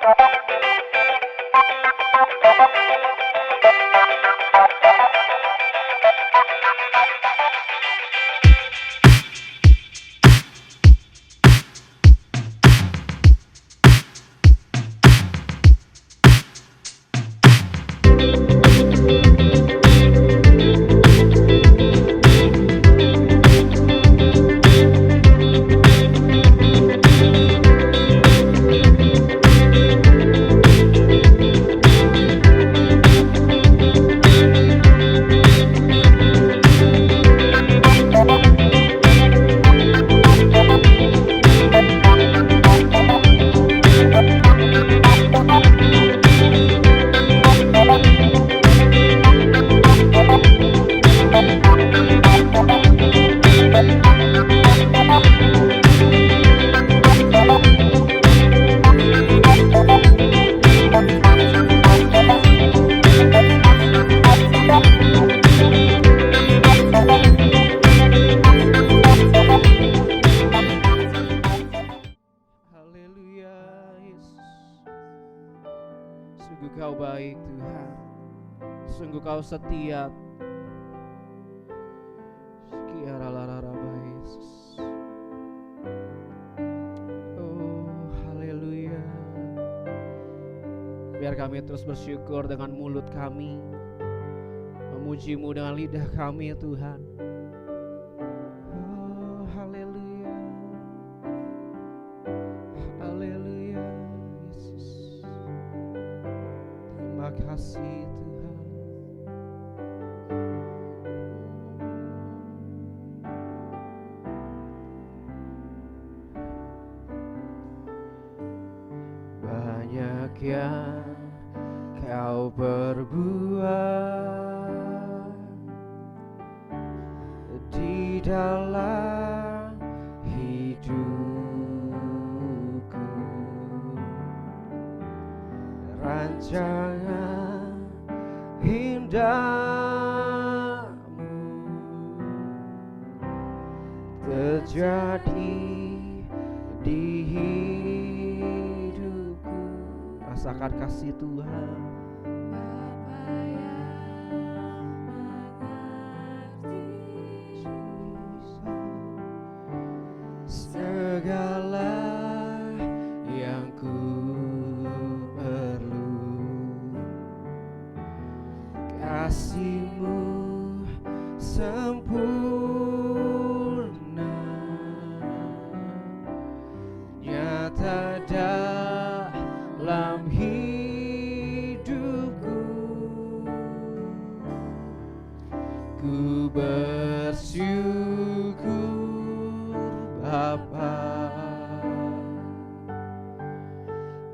Sungguh Kau baik Tuhan, sungguh Kau setia. Yesus. Oh, haleluya. Biar kami terus bersyukur dengan mulut kami, memuji-Mu dengan lidah kami ya Tuhan. Oh, haleluya. Haleluya Yesus. Terima kasih Tuhan. Banyak yang Kau perbuat di dalam hidupku, rancangan indahmu terjadi di hidupku. Rasakan kasih Tuhan. Segala yang ku perlu, kasih-Mu sempurna, nyata dalam hidupku. Ku bersyukur Bapa,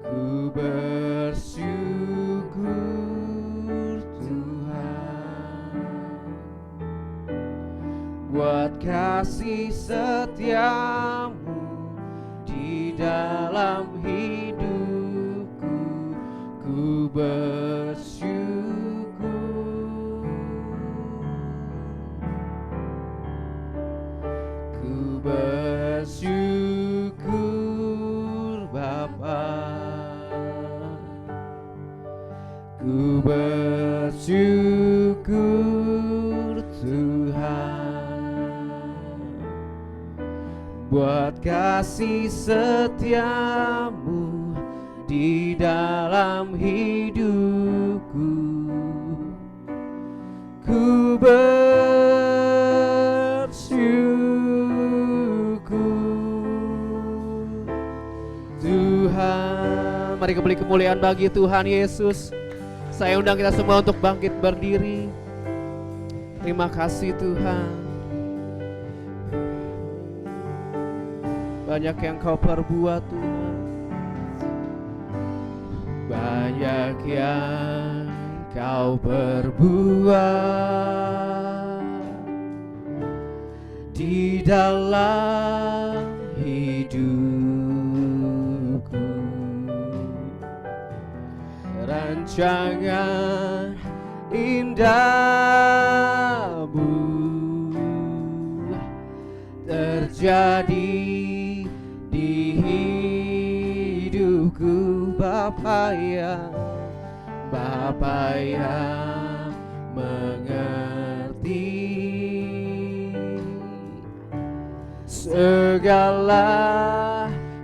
ku bersyukur Tuhan buat kasih setia-Mu di dalam hidupku. Ku bersyukur, ku bersyukur Bapa, ku bersyukur Tuhan buat kasih setia-Mu di dalam hidupku. Ku bersyukur Tuhan. Mari kembali kemuliaan bagi Tuhan Yesus. Saya undang kita semua untuk bangkit berdiri. Terima kasih Tuhan. Banyak yang Kau perbuat Tuhan, banyak yang Kau perbuat di dalam hidupku, rancangan indah-Mu terjadi di hidupku. hidupku, Bapa yang mengerti segala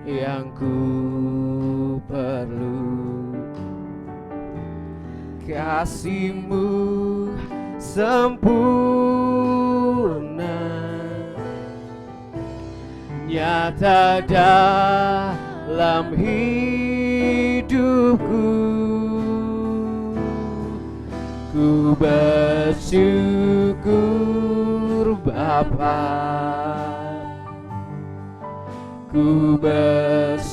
yang ku perlu. Kasih-Mu sempurna, nyata dalam hidupku. Ku bersyukur Bapa, ku bersyukur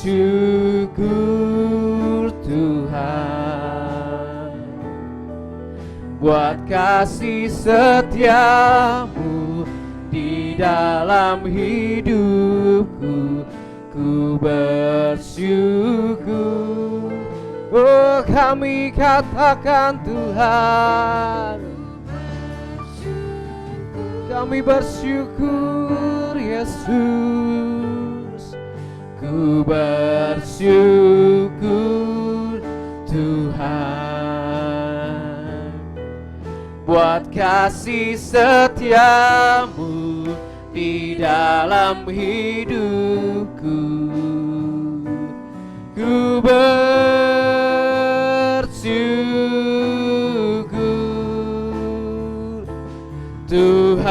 Tuhan, buat kasih setia-Mu di dalam hidupku. Ku bersyukur, oh kami katakan Tuhan, kami bersyukur Yesus. Ku bersyukur Tuhan, buat kasih setia-Mu di dalam hidupku. Ku bersyukur Tuhan,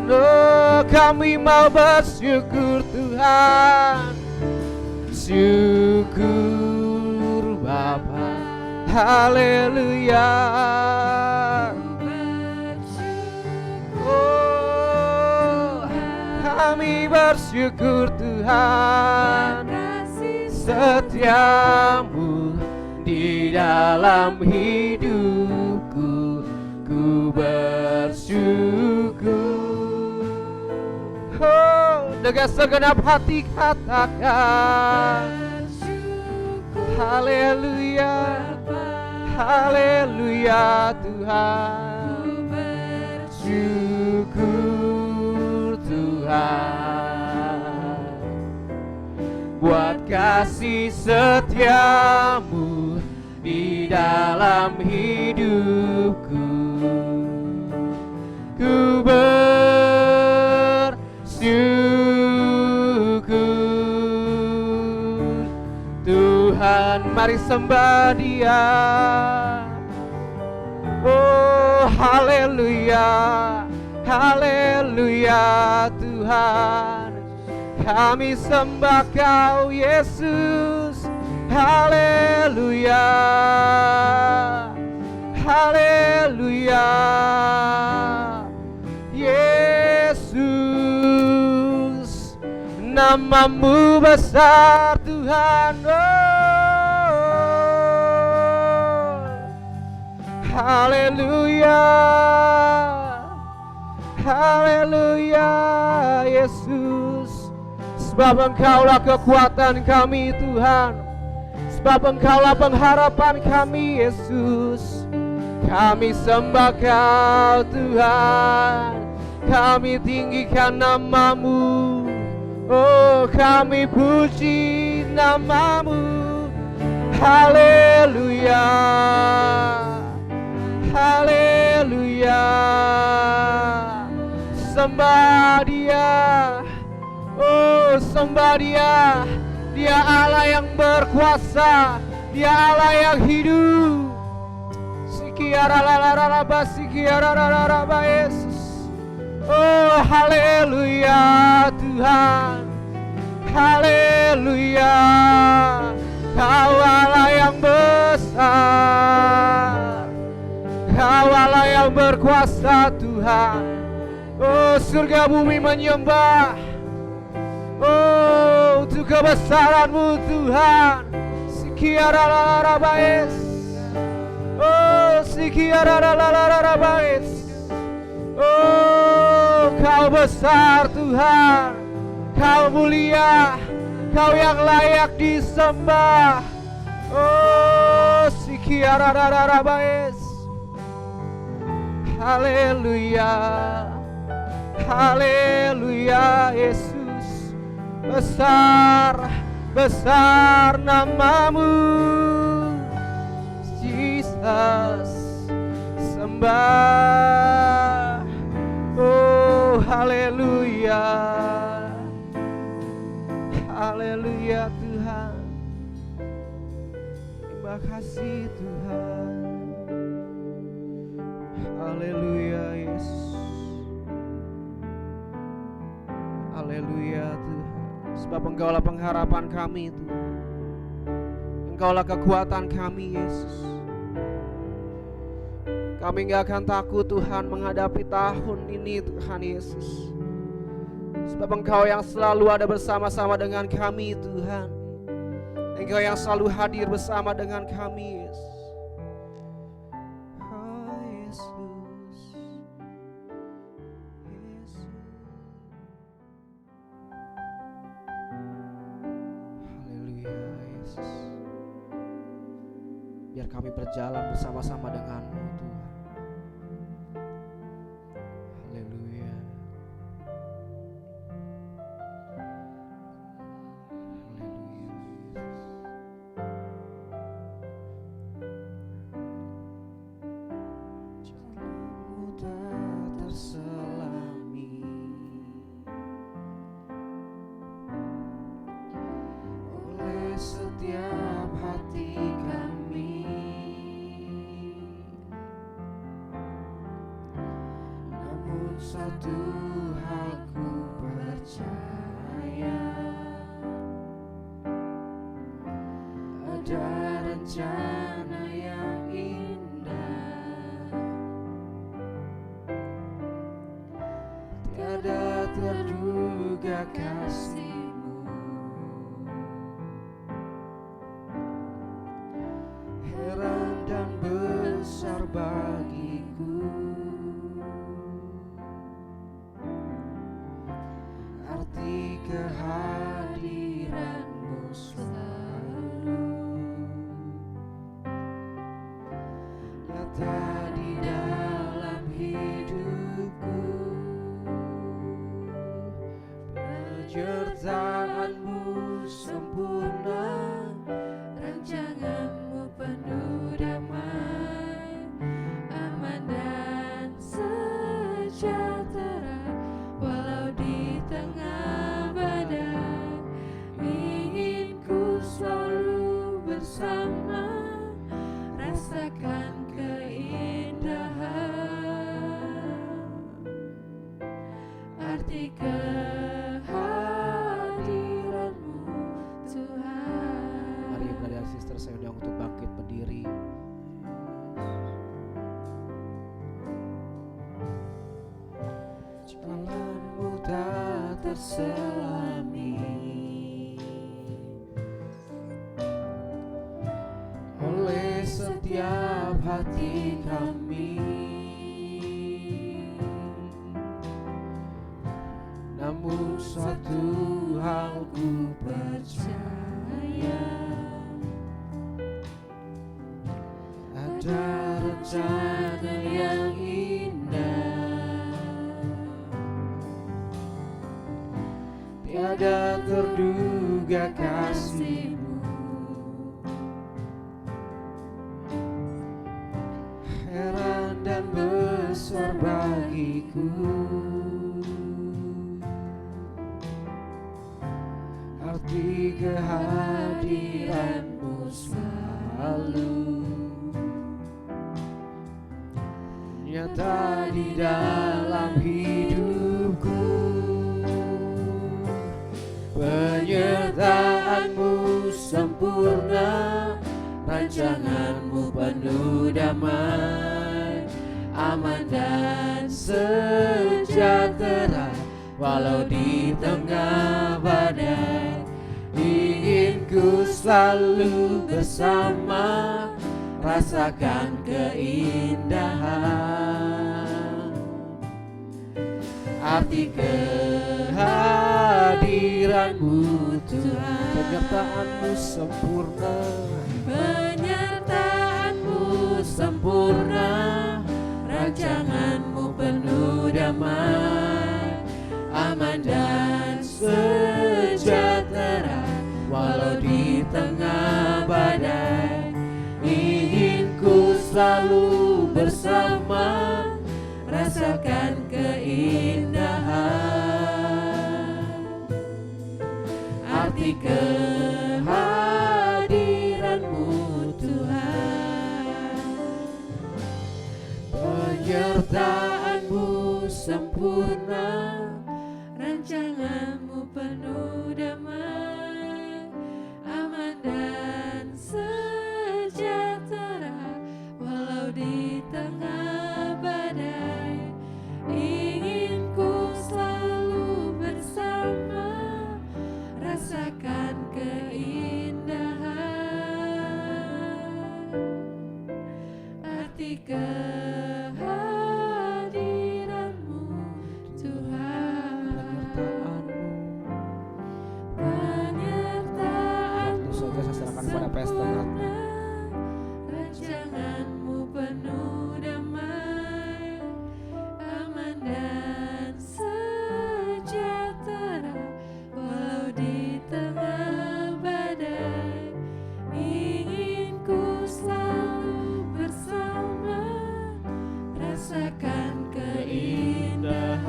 oh kami mau bersyukur Tuhan. Syukur Bapa, haleluya. Oh kami bersyukur Tuhan, setia-Mu di dalam hidupku. Ku bersyukur, oh dengan segenap hati katakan haleluya, haleluya Tuhan. Syukur Tuhan, buat kasih setia-Mu di dalam hidupku. Ku bersyukur Tuhan, mari sembah Dia. Oh haleluya, haleluya Tuhan, kami sembah Kau Yesus. Haleluya, haleluya Yesus, nama-Mu besar Tuhan. Oh haleluya, haleluya Yesus, sebab Engkaulah kekuatan kami Tuhan, sebab Engkaulah pengharapan kami Yesus. Kami sembah Kau Tuhan, kami tinggikan nama-Mu, oh kami puji nama-Mu. Haleluya, haleluya, sembah Dia, oh sembah Dia. Dia Allah yang berkuasa, Dia Allah yang hidup. Yesus. Oh haleluya Tuhan, haleluya, Kau Allah yang besar, Kau Allah yang berkuasa Tuhan. Oh surga bumi menyembah, oh untuk kebesaran-Mu Tuhan. Oh oh Kau besar Tuhan, Kau mulia, Kau yang layak disembah. Oh haleluya, haleluya Yesus, besar besar namamu, Jesus, sembah. Oh haleluya, haleluya Tuhan. Terima kasih Tuhan. Haleluya Yesus. Haleluya Tuhan. Sebab Engkaulah pengharapan kami Tuhan. Engkaulah kekuatan kami Yesus. Kami gak akan takut Tuhan menghadapi tahun ini Tuhan Yesus. Sebab Engkau yang selalu ada bersama-sama dengan kami Tuhan. Engkau yang selalu hadir bersama dengan kami Yesus. Biar kami berjalan bersama-sama dengan-Mu Tuhan. Haleluya. Haleluya Yesus. Jalanmu tak terselami oleh setiap hati kami. Satu hal ku percaya, ada rencana yang indah, tiada terduga kasih-Mu, heran dan besar bagiku. Arti kehadiran-Mu selalu nyata di dalam hidupku. Penyertaan-Mu sempurna, rancangan-Mu penuh damai, aman dan sejahtera. Walau di tengah badai, ingin ku selalu bersama, rasakan keindahan, arti kehadiran-Mu Tuhan. Mari brother sister, saya undang untuk bangkit berdiri. Jalanmu tak terselami oleh setiap hati kami, namun satu hal ku percaya, ada rencana yang indah, tiada terduga kasih-Mu, heran dan besar bagiku. Arti kehadiran-Mu selalu nyata di dalam hidupku. Penyertaan-Mu sempurna, rancangan-Mu penuh damai, aman dan sejahtera. Walau di tengah badai, ingin ku selalu bersama, rasakan keindahan, arti kehadiran-Mu Tuhan. Penyertaan-Mu sempurna, penyertaan-Mu sempurna, rancangan-Mu penuh damai, aman dan sejahtera. Walau kehadiran-Mu Tuhan, penyertaan-Mu sempurna, rancangan-Mu penuh damai, aman dan sejahtera walau di tengah badai. Ingin ku selalu bersama, rasakan keindahan arti kehadiran-Mu Tuhan, penyertaan-Mu sempurna, rancangan-Mu penuh damai, aman dan sejahtera walau di tengah badai. Ingin ku selalu bersama, rasakan keindahan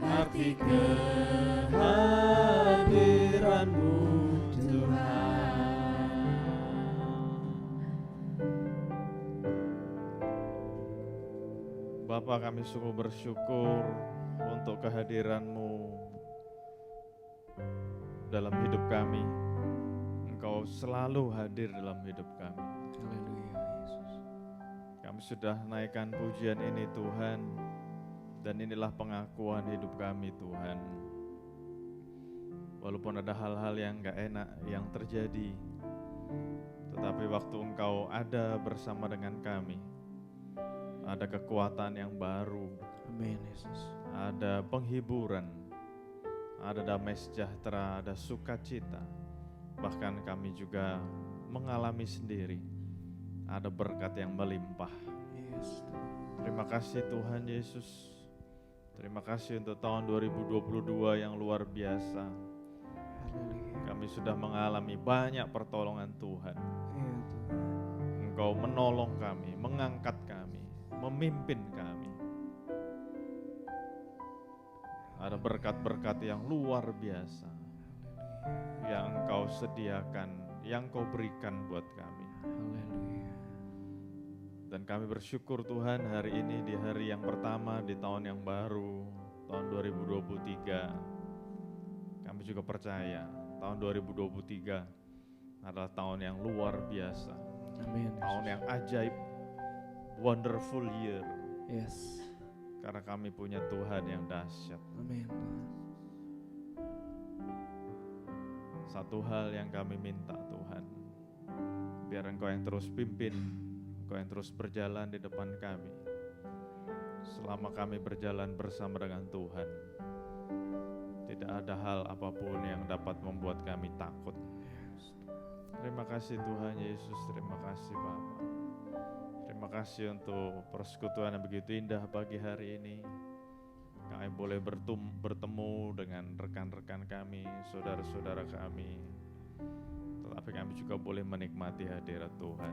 arti kehadiran-Mu Tuhan. Bapa, kami sungguh bersyukur untuk kehadiran-Mu dalam hidup kami. Engkau selalu hadir dalam hidup kami. Haleluya Yesus. Kami sudah naikkan pujian ini Tuhan, dan inilah pengakuan hidup kami Tuhan. Walaupun ada hal-hal yang gak enak yang terjadi, tetapi waktu Engkau ada bersama dengan kami, ada kekuatan yang baru, Amin Yesus. ada penghiburan, ada damai sejahtera, ada sukacita. Bahkan kami juga mengalami sendiri, ada berkat yang melimpah. Yes. Terima kasih Tuhan Yesus. Terima kasih untuk tahun 2022 yang luar biasa. Haleluya. Kami sudah mengalami banyak pertolongan Tuhan. Iya Tuhan. Engkau menolong kami, mengangkat kami, memimpin kami. Ada berkat-berkat yang luar biasa yang Engkau sediakan, yang Kau berikan buat kami. Haleluya. Dan kami bersyukur Tuhan hari ini di hari yang pertama di tahun yang baru, tahun 2023. Kami juga percaya tahun 2023 adalah tahun yang luar biasa. Amin. Tahun yang ajaib, wonderful year. Yes. Karena kami punya Tuhan yang dahsyat. Amin. Satu hal yang kami minta Tuhan, biar Engkau yang terus pimpin, Engkau yang terus berjalan di depan kami. Selama kami berjalan bersama dengan Tuhan, tidak ada hal apapun yang dapat membuat kami takut. Terima kasih Tuhan Yesus, terima kasih Bapa. Terima kasih untuk persekutuan yang begitu indah pagi hari ini. Kami boleh bertemu dengan rekan-rekan kami, saudara-saudara kami. Tetapi kami juga boleh menikmati hadirat Tuhan.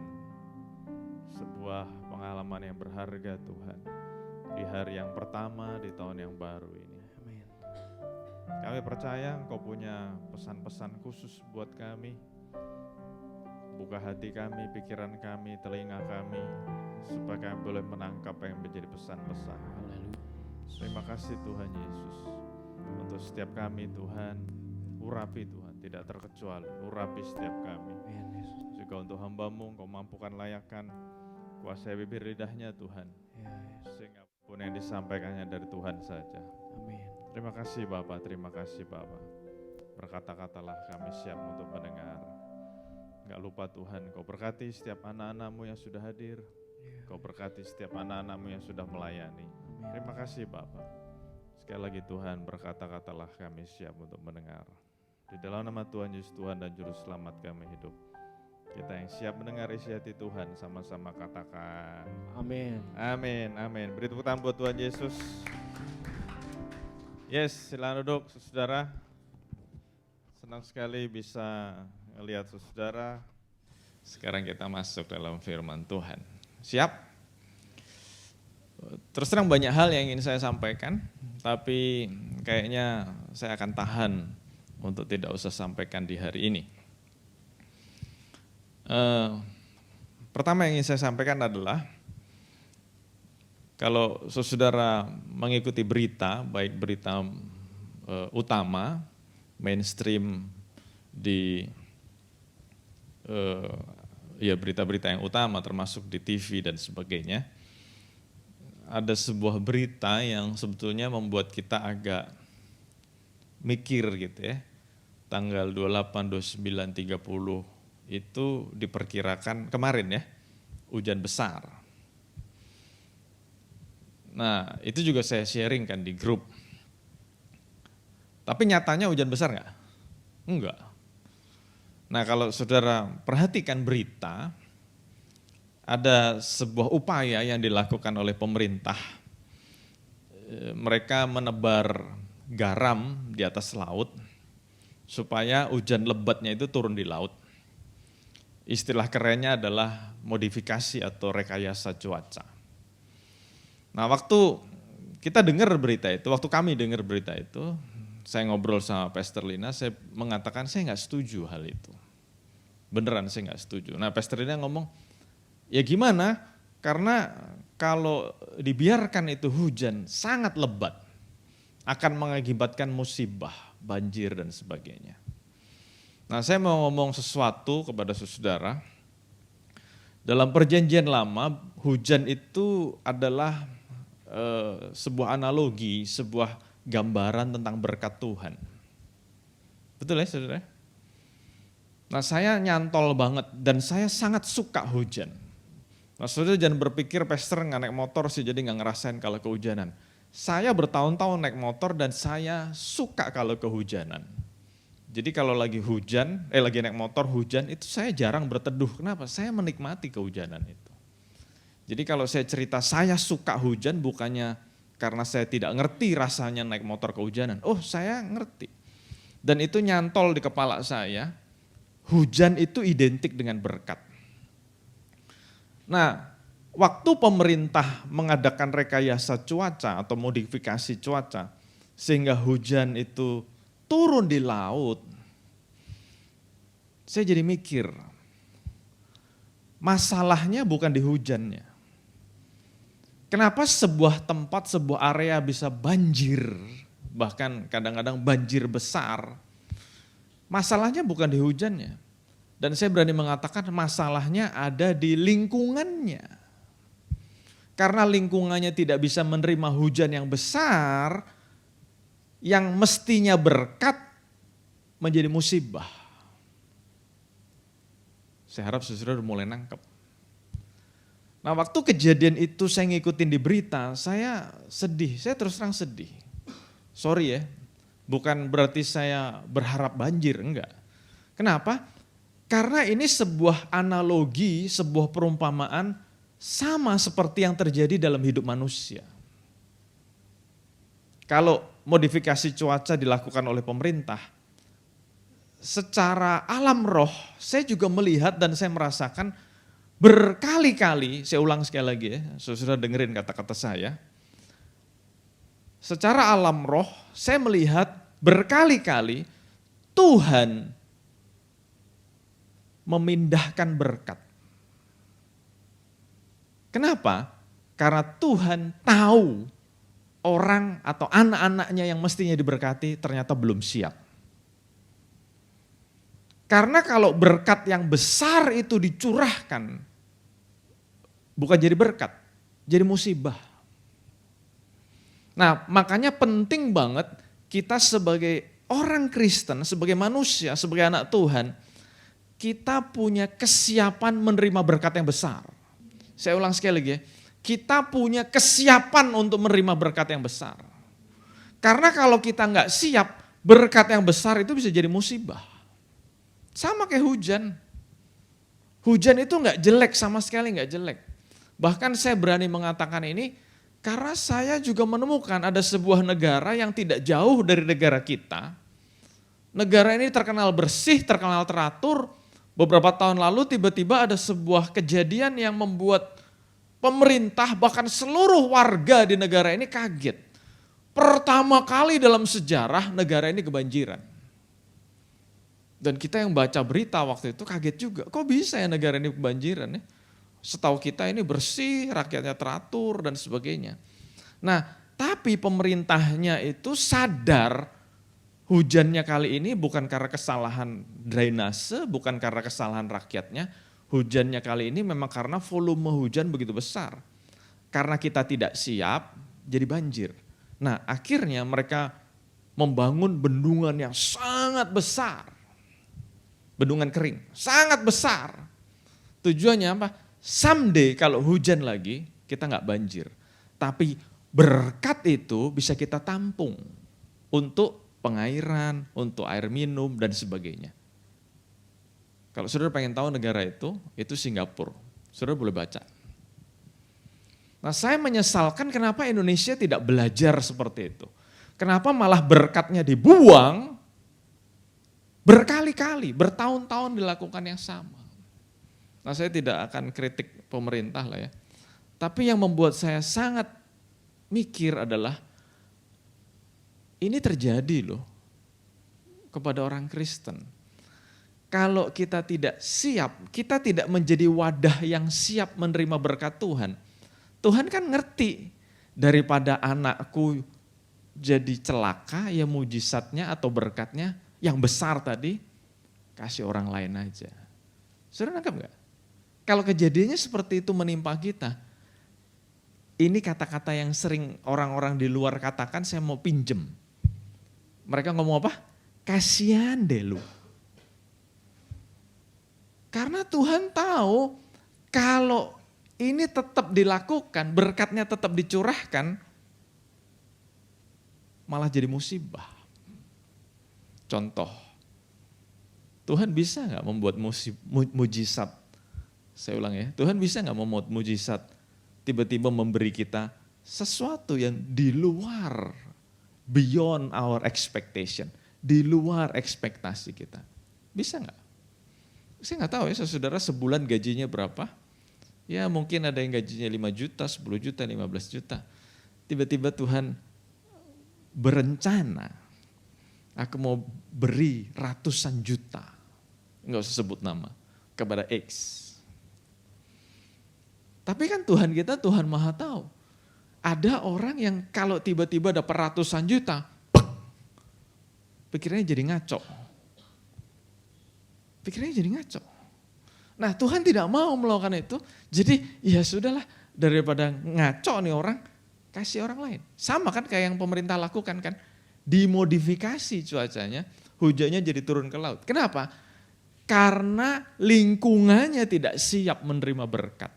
Sebuah pengalaman yang berharga Tuhan, di hari yang pertama di tahun yang baru ini. Amin. Kami percaya Engkau punya pesan-pesan khusus buat kami. Buka hati kami, pikiran kami, telinga kami, supaya kami boleh menangkap apa yang menjadi pesan-pesan. Terima kasih Tuhan Yesus. Untuk setiap kami Tuhan, urapi Tuhan, tidak terkecuali, urapi setiap kami. Juga untuk hamba-Mu, Engkau mampukan layakkan, kuasai bibir lidahnya Tuhan, sehingga pun yang disampaikannya dari Tuhan saja. Amin. Terima kasih Bapa, terima kasih Bapa. Berkata-katalah kami siap untuk mendengar. Enggak lupa Tuhan, Kau berkati setiap anak-anak-Mu yang sudah hadir. Kau berkati setiap anak-anak-Mu yang sudah melayani. Terima kasih Bapa. Sekali lagi Tuhan, berkata-katalah kami siap untuk mendengar. Di dalam nama Tuhan Yesus, Tuhan dan Juru Selamat kami hidup. Kita yang siap mendengar isi hati Tuhan, sama-sama katakan Amin. amin, amin. Beri tepuk tangan buat Tuhan Yesus. Yes, silakan duduk saudara. Senang sekali bisa melihat saudara. Sekarang kita masuk dalam firman Tuhan. Siap? terus terang banyak hal yang ingin saya sampaikan, tapi kayaknya saya akan tahan untuk tidak usah sampaikan di hari ini. Pertama yang ingin saya sampaikan adalah, kalau saudara mengikuti berita, baik berita utama, mainstream di berita-berita yang utama termasuk di TV dan sebagainya, ada sebuah berita yang sebetulnya membuat kita agak mikir gitu ya. Tanggal 28, 29, 30 itu diperkirakan kemarin ya, hujan besar. Nah itu juga saya sharing kan di grup. Tapi nyatanya hujan besar nggak? Enggak. Nah kalau saudara perhatikan berita, ada sebuah upaya yang dilakukan oleh pemerintah. Mereka menebar garam di atas laut supaya hujan lebatnya itu turun di laut. Istilah kerennya adalah modifikasi atau rekayasa cuaca. Nah waktu kita dengar berita itu, waktu kami dengar berita itu, saya ngobrol sama Pastor Lina, saya mengatakan saya nggak setuju hal itu. Beneran saya nggak setuju. Nah Pastor Lina ngomong, ya gimana? Karena kalau dibiarkan itu hujan sangat lebat, akan mengakibatkan musibah, banjir dan sebagainya. Nah saya mau ngomong sesuatu kepada saudara. Dalam perjanjian lama, hujan itu adalah sebuah analogi, sebuah gambaran tentang berkat Tuhan. Betul ya saudara? Nah saya nyantol banget dan saya sangat suka hujan. Nah saudara jangan berpikir pastor nggak naik motor sih jadi nggak ngerasain kalau kehujanan. Saya bertahun-tahun naik motor dan saya suka kalau kehujanan. Jadi kalau lagi hujan, lagi naik motor hujan itu saya jarang berteduh. Kenapa? Saya menikmati kehujanan itu. Jadi kalau saya cerita saya suka hujan bukannya karena saya tidak ngerti rasanya naik motor kehujanan. Oh saya ngerti. Dan itu nyantol di kepala saya, hujan itu identik dengan berkat. Nah, waktu pemerintah mengadakan rekayasa cuaca atau modifikasi cuaca, sehingga hujan itu turun di laut, saya jadi mikir, masalahnya bukan di hujannya. Kenapa sebuah tempat, sebuah area bisa banjir, bahkan kadang-kadang banjir besar, masalahnya bukan di hujannya. Dan saya berani mengatakan masalahnya ada di lingkungannya. Karena lingkungannya tidak bisa menerima hujan yang besar, yang mestinya berkat menjadi musibah. Saya harap saudara udah mulai nangkep. Nah waktu kejadian itu saya ngikutin di berita, saya sedih, saya terus terang sedih. Sorry ya, bukan berarti saya berharap banjir, enggak. Kenapa? Karena ini sebuah analogi, sebuah perumpamaan sama seperti yang terjadi dalam hidup manusia. Kalau modifikasi cuaca dilakukan oleh pemerintah, secara alam roh saya juga melihat dan saya merasakan berkali-kali, saya ulang sekali lagi ya, saudara dengerin kata-kata saya. Secara alam roh saya melihat berkali-kali Tuhan memindahkan berkat. Kenapa? Karena Tuhan tahu orang atau anak-anaknya yang mestinya diberkati ternyata belum siap. Karena kalau berkat yang besar itu dicurahkan, bukan jadi berkat, jadi musibah. Nah makanya penting banget kita sebagai orang Kristen, sebagai manusia, sebagai anak Tuhan, kita punya kesiapan menerima berkat yang besar. Saya ulang sekali lagi ya, kita punya kesiapan untuk menerima berkat yang besar. Karena kalau kita nggak siap, berkat yang besar itu bisa jadi musibah. Sama kayak hujan. Hujan itu nggak jelek, sama sekali nggak jelek. Bahkan saya berani mengatakan ini karena saya juga menemukan ada sebuah negara yang tidak jauh dari negara kita. Negara ini terkenal bersih, terkenal teratur. Beberapa tahun lalu tiba-tiba ada sebuah kejadian yang membuat pemerintah, bahkan seluruh warga di negara ini kaget. Pertama kali dalam sejarah negara ini kebanjiran. Dan kita yang baca berita waktu itu kaget juga. Kok bisa ya negara ini kebanjiran ya? Setahu kita ini bersih, rakyatnya teratur dan sebagainya. Nah, tapi pemerintahnya itu sadar hujannya kali ini bukan karena kesalahan drainase, bukan karena kesalahan rakyatnya. Hujannya kali ini memang karena volume hujan begitu besar. Karena kita tidak siap, jadi banjir. Nah, akhirnya mereka membangun bendungan yang sangat besar. Bendungan kering, sangat besar. Tujuannya apa? Someday kalau hujan lagi, kita nggak banjir. Tapi berkat itu bisa kita tampung untuk pengairan, untuk air minum dan sebagainya. Kalau saudara pengen tahu negara itu Singapura. Saudara boleh baca. Nah, saya menyesalkan kenapa Indonesia tidak belajar seperti itu. Kenapa malah berkatnya dibuang berkali-kali, bertahun-tahun dilakukan yang sama. Nah, saya tidak akan kritik pemerintah lah ya. Tapi yang membuat saya sangat mikir adalah ini terjadi loh kepada orang Kristen. Kalau kita tidak siap, kita tidak menjadi wadah yang siap menerima berkat Tuhan. Tuhan kan ngerti daripada anakku jadi celaka ya mujizatnya atau berkatnya yang besar tadi kasih orang lain aja. Saudara nangkap gak? Kalau kejadiannya seperti itu menimpa kita, ini kata-kata yang sering orang-orang di luar katakan saya mau pinjem. Mereka ngomong apa? Kasihan deh lu. Karena Tuhan tahu kalau ini tetap dilakukan, berkatnya tetap dicurahkan, malah jadi musibah. Contoh, Tuhan bisa gak membuat mujizat? Saya ulang ya, Tuhan bisa gak membuat mujizat? Tiba-tiba memberi kita sesuatu yang di luar, beyond our expectation, di luar ekspektasi kita. Bisa gak? Saya gak tahu ya, saudara sebulan gajinya berapa? Ya mungkin ada yang gajinya 5 juta, 10 juta, 15 juta. Tiba-tiba Tuhan berencana, aku mau beri ratusan juta, enggak usah sebut nama, kepada X. Tapi kan Tuhan kita Tuhan Maha Tahu. Ada orang yang kalau tiba-tiba dapat ratusan juta, pikirannya jadi ngaco. Nah, Tuhan tidak mau melakukan itu. Jadi ya sudahlah, daripada ngaco nih orang, kasih orang lain. Sama kan kayak yang pemerintah lakukan kan. Dimodifikasi cuacanya, hujannya jadi turun ke laut. Kenapa? Karena lingkungannya tidak siap menerima berkat.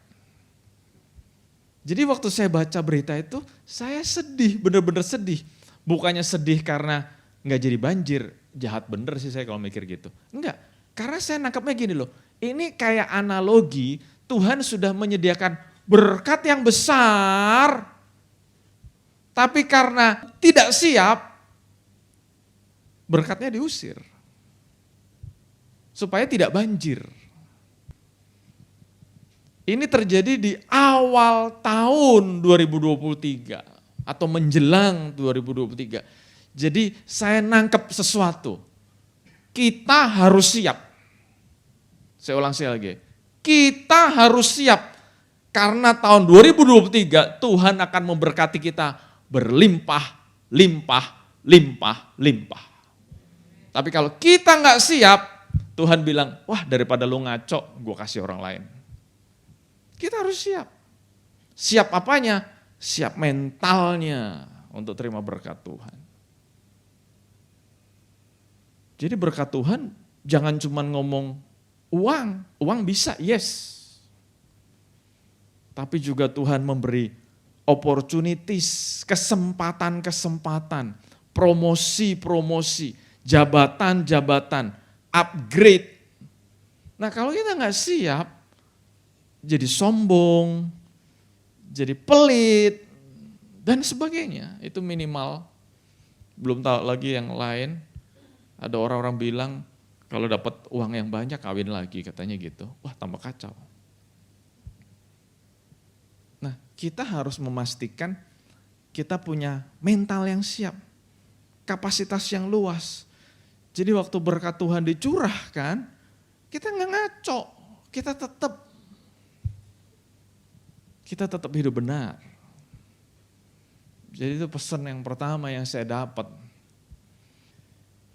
Jadi waktu saya baca berita itu, saya sedih, benar-benar sedih. Bukannya sedih karena nggak jadi banjir, jahat bener sih saya kalau mikir gitu. Enggak, karena saya nangkapnya gini loh, ini kayak analogi Tuhan sudah menyediakan berkat yang besar, tapi karena tidak siap, berkatnya diusir. Supaya tidak banjir. Ini terjadi di awal tahun 2023 atau menjelang 2023. Jadi saya nangkep sesuatu. Kita harus siap. Saya ulang sekali lagi. Kita harus siap. Karena tahun 2023 Tuhan akan memberkati kita berlimpah, limpah, limpah, limpah. Tapi kalau kita nggak siap, Tuhan bilang, wah daripada lu ngaco, gue kasih orang lain. Kita harus siap. Siap apanya? Siap mentalnya untuk terima berkat Tuhan. Jadi berkat Tuhan jangan cuma ngomong uang bisa, yes. Tapi juga Tuhan memberi opportunities, kesempatan-kesempatan, promosi-promosi, jabatan-jabatan, upgrade. Nah kalau kita nggak siap, jadi sombong, jadi pelit, dan sebagainya. Itu minimal. Belum tahu lagi yang lain. Ada orang-orang bilang, kalau dapat uang yang banyak kawin lagi, katanya gitu. Wah tambah kacau. Nah, kita harus memastikan kita punya mental yang siap, kapasitas yang luas. Jadi waktu berkat Tuhan dicurahkan, kita nggak ngaco, kita tetap hidup benar. Jadi itu pesan yang pertama yang saya dapat.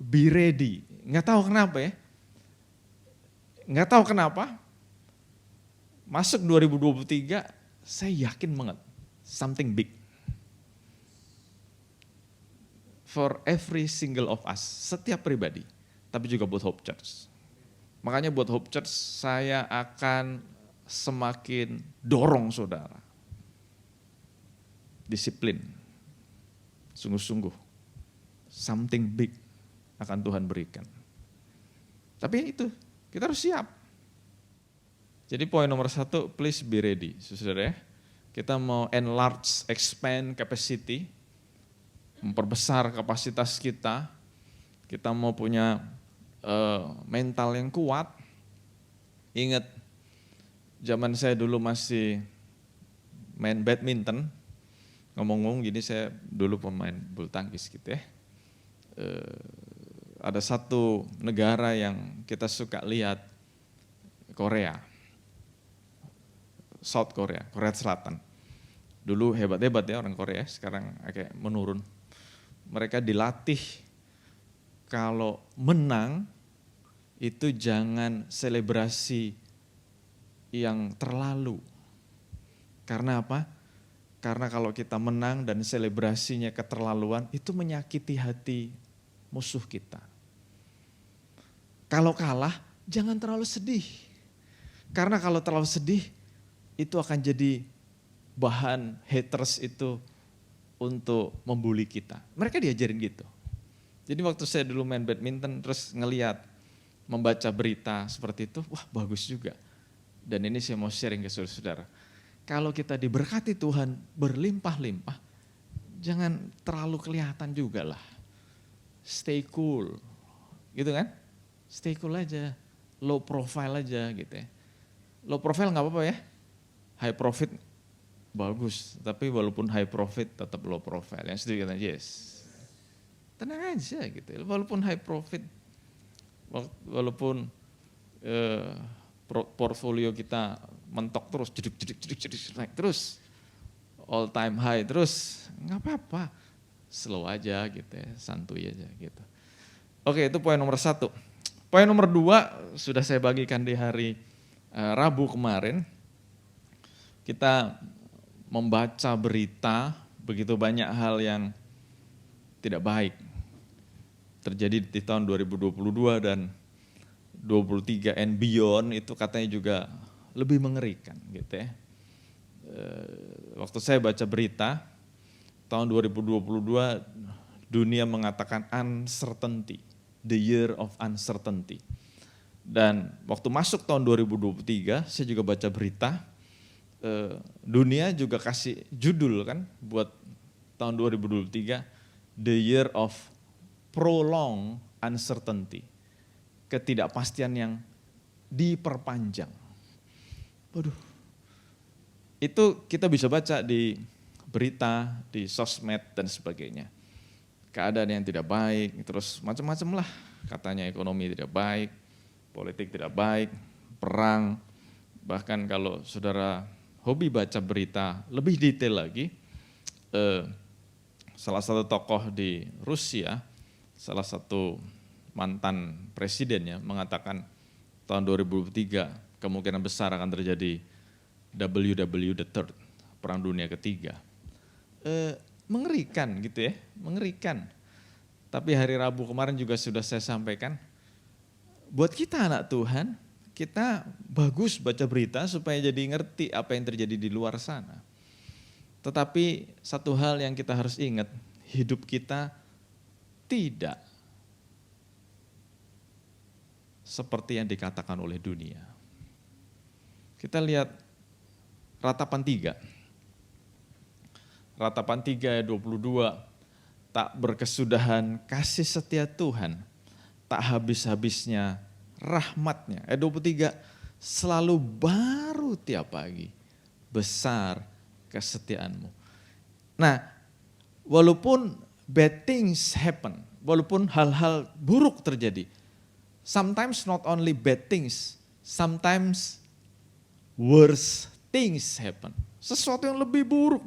Be ready. Nggak tahu kenapa ya. Nggak tahu kenapa. Masuk 2023, saya yakin banget something big. For every single of us, setiap pribadi, tapi juga buat Hope Church. Makanya buat Hope Church saya akan semakin dorong saudara. Disiplin, sungguh-sungguh, something big akan Tuhan berikan. Tapi itu, kita harus siap. Jadi poin nomor 1, please be ready, saudara ya. Kita mau enlarge, expand capacity, memperbesar kapasitas kita. Kita mau punya mental yang kuat. Ingat, zaman saya dulu masih main badminton, ngomong-ngomong gini, saya dulu pemain bulu tangkis gitu ya. Ada satu negara yang kita suka lihat, Korea. South Korea, Korea Selatan. Dulu hebat-hebat ya orang Korea, sekarang agak menurun. Mereka dilatih kalau menang itu jangan selebrasi yang terlalu. Karena apa? Karena kalau kita menang dan selebrasinya keterlaluan, itu menyakiti hati musuh kita. Kalau kalah, jangan terlalu sedih. Karena kalau terlalu sedih, itu akan jadi bahan haters itu untuk membuli kita. Mereka diajarin gitu. Jadi waktu saya dulu main badminton terus ngeliat, membaca berita seperti itu, wah bagus juga. Dan ini saya mau sharing ke saudara-saudara. Kalau kita diberkati Tuhan berlimpah-limpah, jangan terlalu kelihatan juga lah. Stay cool, gitu kan? Stay cool aja, low profile aja gitu ya. Low profile gak apa-apa ya. High profit bagus, tapi walaupun high profit tetap low profile. Yang setuju kata yes. Tenang aja gitu. Walaupun high profit, walaupun portfolio kita mentok terus, jeduk naik terus, all time high terus, nggak apa-apa, slow aja gitu ya, santuy aja gitu. Oke, itu poin nomor 1. Poin nomor 2 sudah saya bagikan di hari Rabu kemarin. Kita membaca berita, begitu banyak hal yang tidak baik terjadi di tahun 2022 dan 23 and beyond, itu katanya juga lebih mengerikan gitu ya. Waktu saya baca berita, tahun 2022 dunia mengatakan uncertainty, the year of uncertainty. Dan waktu masuk tahun 2023, saya juga baca berita, dunia juga kasih judul kan buat tahun 2023, the year of prolonged uncertainty, ketidakpastian yang diperpanjang. Waduh, itu kita bisa baca di berita, di sosmed dan sebagainya. Keadaan yang tidak baik, terus macam-macam lah, katanya ekonomi tidak baik, politik tidak baik, perang. Bahkan kalau saudara hobi baca berita lebih detail lagi, salah satu tokoh di Rusia, salah satu mantan presidennya mengatakan tahun 2023 kemungkinan besar akan terjadi WW the Third, Perang Dunia Ketiga. Mengerikan gitu ya, mengerikan. Tapi hari Rabu kemarin juga sudah saya sampaikan, buat kita anak Tuhan, kita bagus baca berita supaya jadi ngerti apa yang terjadi di luar sana. Tetapi satu hal yang kita harus ingat, hidup kita tidak seperti yang dikatakan oleh dunia. Kita lihat Ratapan 3. Ratapan 3 ayat 22, tak berkesudahan kasih setia Tuhan, tak habis-habisnya rahmatnya. Ayat 23, selalu baru tiap pagi, besar kesetiaanmu. Nah, walaupun bad things happen, walaupun hal-hal buruk terjadi, sometimes not only bad things, sometimes worse things happen. Sesuatu yang lebih buruk,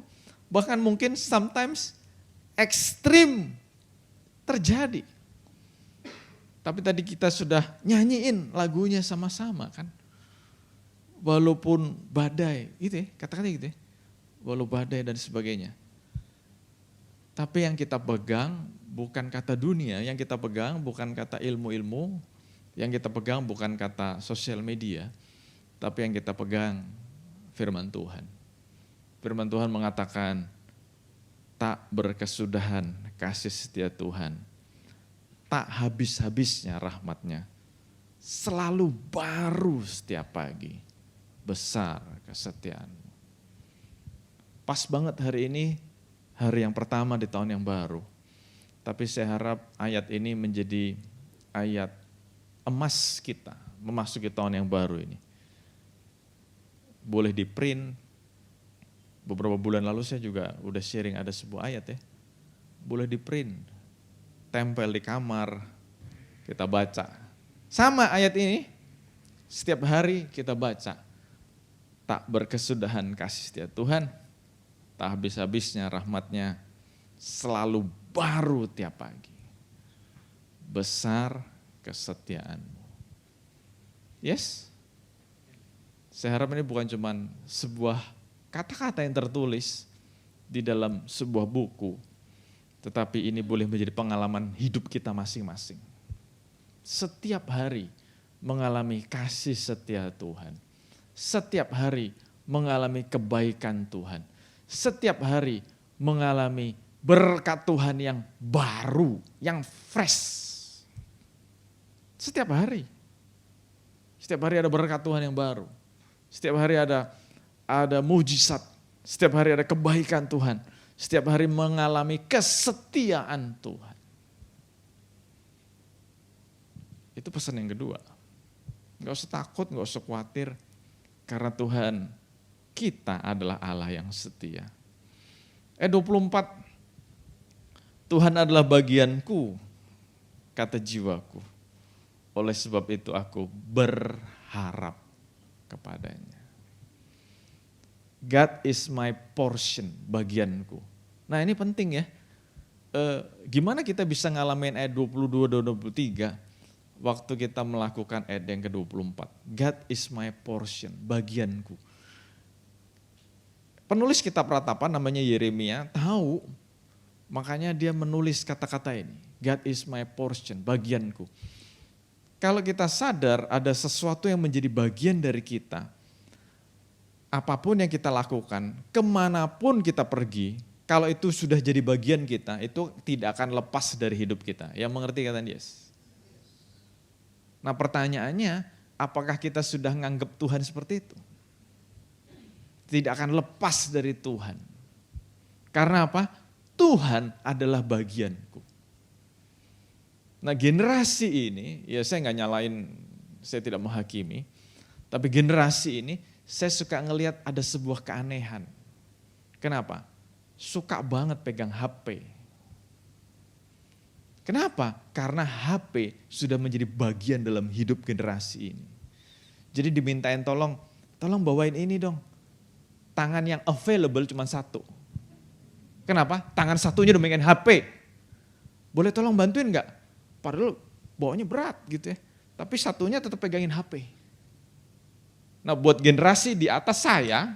bahkan mungkin sometimes ekstrim terjadi. Tapi tadi kita sudah nyanyiin lagunya sama-sama kan. Walaupun badai, gitu ya, kata-kata gitu ya. Walau badai dan sebagainya. Tapi yang kita pegang bukan kata dunia, yang kita pegang bukan kata ilmu-ilmu, yang kita pegang bukan kata sosial media, tapi yang kita pegang firman Tuhan. Firman Tuhan mengatakan, tak berkesudahan kasih setia Tuhan, tak habis-habisnya rahmatnya, selalu baru setiap pagi, besar kesetiaanmu. Pas banget hari ini, hari yang pertama di tahun yang baru. Tapi saya harap ayat ini menjadi ayat emas kita, memasuki tahun yang baru ini. Boleh di print, beberapa bulan lalu saya juga udah sharing ada sebuah ayat ya. Boleh di print, tempel di kamar, kita baca. Sama ayat ini, setiap hari kita baca. Tak berkesudahan kasih setia Tuhan, tak habis-habisnya rahmatnya, selalu baru tiap pagi. Besar kesetiaanmu. Yes? Saya harap ini bukan cuma sebuah kata-kata yang tertulis di dalam sebuah buku, tetapi ini boleh menjadi pengalaman hidup kita masing-masing. Setiap hari mengalami kasih setia Tuhan. Setiap hari mengalami kebaikan Tuhan. Setiap hari mengalami berkat Tuhan yang baru, yang fresh. Setiap hari. Setiap hari ada berkat Tuhan yang baru. Setiap hari ada mujizat. Setiap hari ada kebaikan Tuhan. Setiap hari mengalami kesetiaan Tuhan. Itu pesan yang kedua. Gak usah takut, gak usah khawatir. Karena Tuhan kita adalah Allah yang setia. 24, Tuhan adalah bagianku, kata jiwaku. Oleh sebab itu aku berharap kepadanya. God is my portion, bagianku. Nah ini penting ya. Gimana kita bisa ngalamin ayat 22 dan 23 waktu kita melakukan ayat yang ke-24. God is my portion, bagianku. Penulis kitab Ratapan namanya Yeremia tahu, makanya dia menulis kata-kata ini. God is my portion, bagianku. Kalau kita sadar ada sesuatu yang menjadi bagian dari kita, apapun yang kita lakukan, kemanapun kita pergi, kalau itu sudah jadi bagian kita, itu tidak akan lepas dari hidup kita. Yang mengerti kata yes? Nah pertanyaannya, apakah kita sudah nganggap Tuhan seperti itu? Tidak akan lepas dari Tuhan. Karena apa? Tuhan adalah bagianku. Nah generasi ini, ya saya nggak nyalain, saya tidak menghakimi, tapi generasi ini saya suka ngelihat ada sebuah keanehan. Kenapa? Suka banget pegang HP. Kenapa? Karena HP sudah menjadi bagian dalam hidup generasi ini. Jadi dimintain tolong bawain ini dong. Tangan yang available cuma satu. Kenapa? Tangan satunya udah megang HP. Boleh tolong bantuin gak? Padahal bawanya berat gitu ya. Tapi satunya tetap pegangin HP. Nah buat generasi di atas saya,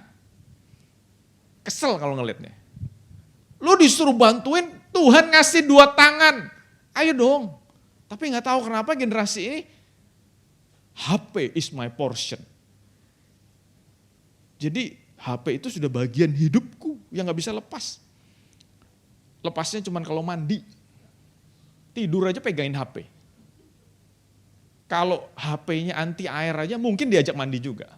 kesel kalau ngeliatnya. Lu disuruh bantuin, Tuhan ngasih 2 tangan. Ayo dong. Tapi gak tahu kenapa generasi ini, HP is my portion. Jadi HP itu sudah bagian hidupku yang gak bisa lepas. Lepasnya cuma kalau mandi. Tidur aja pegangin HP. Kalau HP-nya anti air aja mungkin diajak mandi juga.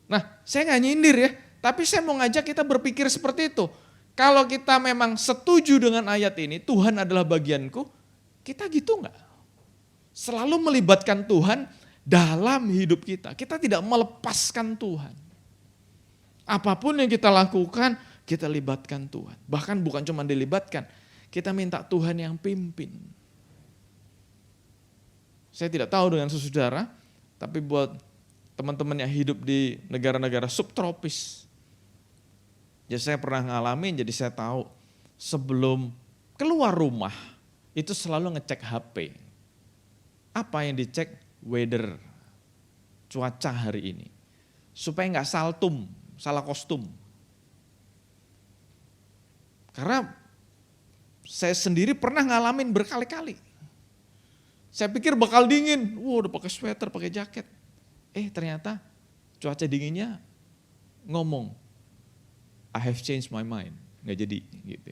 Nah saya gak nyindir ya, tapi saya mau ngajak kita berpikir seperti itu. Kalau kita memang setuju dengan ayat ini, Tuhan adalah bagianku, kita gitu gak? Selalu melibatkan Tuhan dalam hidup kita. Kita tidak melepaskan Tuhan. Apapun yang kita lakukan, kita libatkan Tuhan. Bahkan bukan cuma dilibatkan, kita minta Tuhan yang pimpin. Saya tidak tahu dengan saudara, tapi buat teman-teman yang hidup di negara-negara subtropis, ya saya pernah ngalamin, jadi saya tahu sebelum keluar rumah itu selalu ngecek HP. Apa yang dicek? Weather, cuaca hari ini. Supaya nggak salah kostum. Karena saya sendiri pernah ngalamin berkali-kali. Saya pikir bakal dingin, udah pakai sweater, pakai jaket. Ternyata cuaca dinginnya ngomong, I have changed my mind, nggak jadi gitu.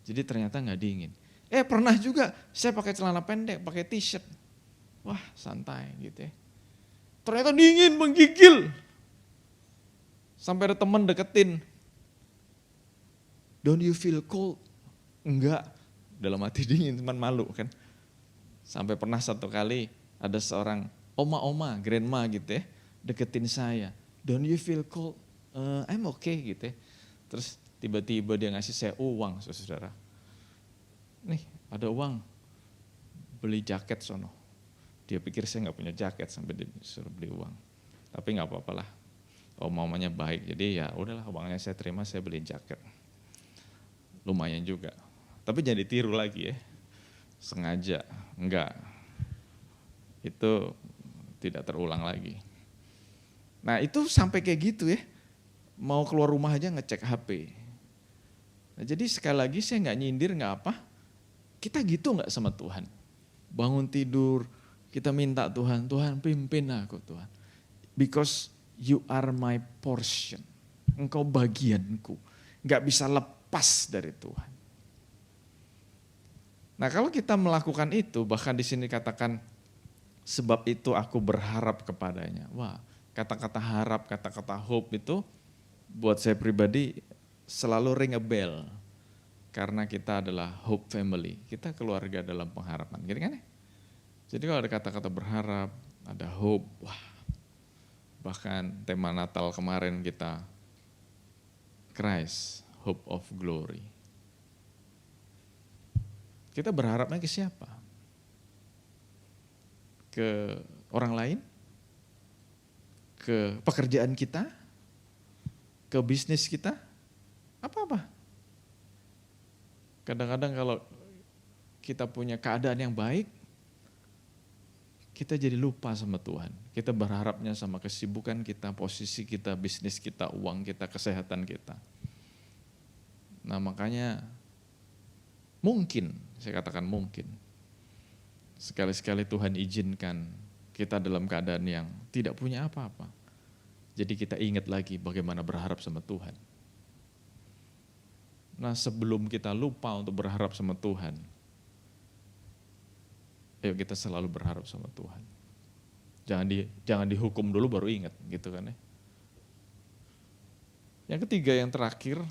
Jadi ternyata nggak dingin. Pernah juga saya pakai celana pendek, pakai t-shirt, wah santai gitu. Ternyata dingin, menggigil. Sampai ada teman deketin, don't you feel cold? Enggak, dalam hati dingin, cuman malu kan. Sampai pernah satu kali ada seorang oma-oma, grandma gitu deketin saya. Don't you feel cold? I'm okay gitu. Terus tiba-tiba dia ngasih saya uang, saudara. Nih ada uang, beli jaket sono. Dia pikir saya nggak punya jaket sampai disuruh beli uang. Tapi nggak apa-apa lah. Oma-omanya baik, jadi ya udahlah uangnya saya terima, saya beli jaket. Lumayan juga. Tapi jangan ditiru lagi sengaja, enggak. Itu tidak terulang lagi. Nah itu sampai kayak gitu mau keluar rumah aja ngecek HP. Nah, jadi sekali lagi saya nggak nyindir, nggak apa. Kita gitu nggak sama Tuhan? Bangun tidur, kita minta Tuhan, Tuhan pimpin aku Tuhan. Because you are my portion. Engkau bagianku. Nggak bisa lepas dari Tuhan. Nah kalau kita melakukan itu, bahkan di sini katakan, sebab itu aku berharap kepadanya. Wah, kata-kata harap, kata-kata hope itu buat saya pribadi selalu ring a bell. Karena kita adalah hope family, kita keluarga dalam pengharapan. Gitu kan? Jadi kalau ada kata-kata berharap, ada hope, wah. Bahkan tema Natal kemarin kita, Christ, hope of glory. Kita berharapnya ke siapa? Ke orang lain? Ke pekerjaan kita? Ke bisnis kita? Apa-apa? Kadang-kadang kalau kita punya keadaan yang baik, kita jadi lupa sama Tuhan. Kita berharapnya sama kesibukan kita, posisi kita, bisnis kita, uang kita, kesehatan kita. Nah makanya mungkin, saya katakan mungkin, sekali-sekali Tuhan izinkan kita dalam keadaan yang tidak punya apa-apa. Jadi kita ingat lagi bagaimana berharap sama Tuhan. Nah sebelum kita lupa untuk berharap sama Tuhan, ayo kita selalu berharap sama Tuhan. Jangan dihukum dulu baru ingat gitu kan. Yang ketiga, yang terakhir,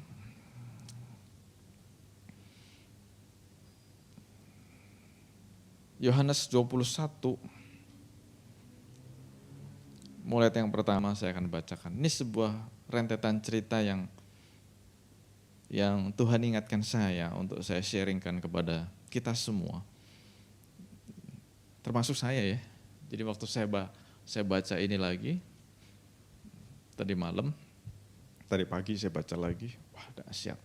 Yohanes 21, mulai yang pertama saya akan bacakan. Ini sebuah rentetan cerita yang Tuhan ingatkan saya untuk saya sharingkan kepada kita semua. Termasuk saya ya. Jadi waktu saya baca ini lagi, tadi malam, tadi pagi saya baca lagi, wah dahsyat.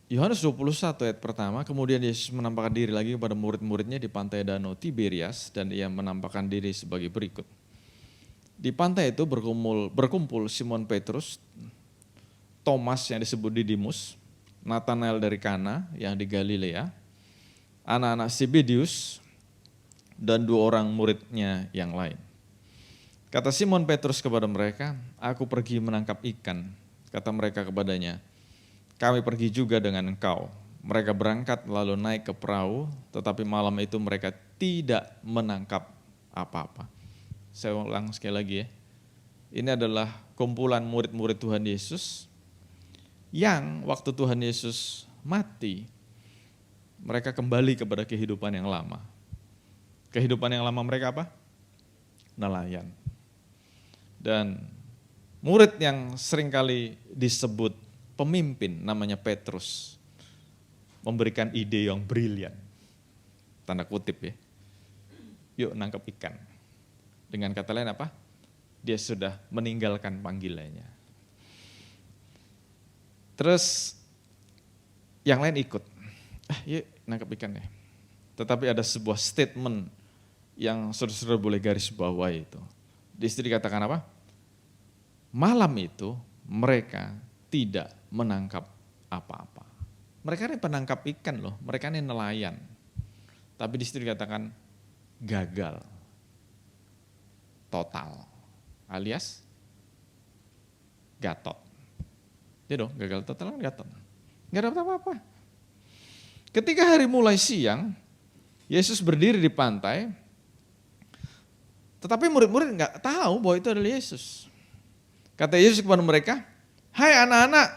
Yohanes 21 ayat pertama, kemudian Yesus menampakkan diri lagi kepada murid-muridnya di pantai Danau Tiberias dan ia menampakkan diri sebagai berikut. Di pantai itu berkumpul Simon Petrus, Thomas yang disebut Didimus, Nathanael dari Kana yang di Galilea, anak-anak Zebedius, dan 2 orang muridnya yang lain. Kata Simon Petrus kepada mereka, aku pergi menangkap ikan. Kata mereka kepadanya, kami pergi juga dengan engkau. Mereka berangkat lalu naik ke perahu, tetapi malam itu mereka tidak menangkap apa-apa. Saya ulang sekali lagi ya. Ini adalah kumpulan murid-murid Tuhan Yesus yang waktu Tuhan Yesus mati, mereka kembali kepada kehidupan yang lama. Kehidupan yang lama mereka apa? Nelayan. Dan Murid yang seringkali disebut pemimpin namanya Petrus memberikan ide yang brilian, tanda kutip ya. Yuk nangkep ikan. Dengan kata lain apa? Dia sudah meninggalkan panggilannya. Terus yang lain ikut. Yuk nangkep ikan ya. Tetapi ada sebuah statement yang saudara-saudara boleh garis bawahi itu. Di situ dikatakan apa? Malam itu mereka tidak menangkap apa-apa. Mereka ini penangkap ikan loh, mereka ini nelayan. Tapi di situ dikatakan gagal total, alias gatot. Jadi dong, gagal total kan gatot. Gak dapat apa-apa. Ketika hari mulai siang, Yesus berdiri di pantai, tetapi murid-murid gak tahu bahwa itu adalah Yesus. Kata Yesus kepada mereka, hai anak-anak,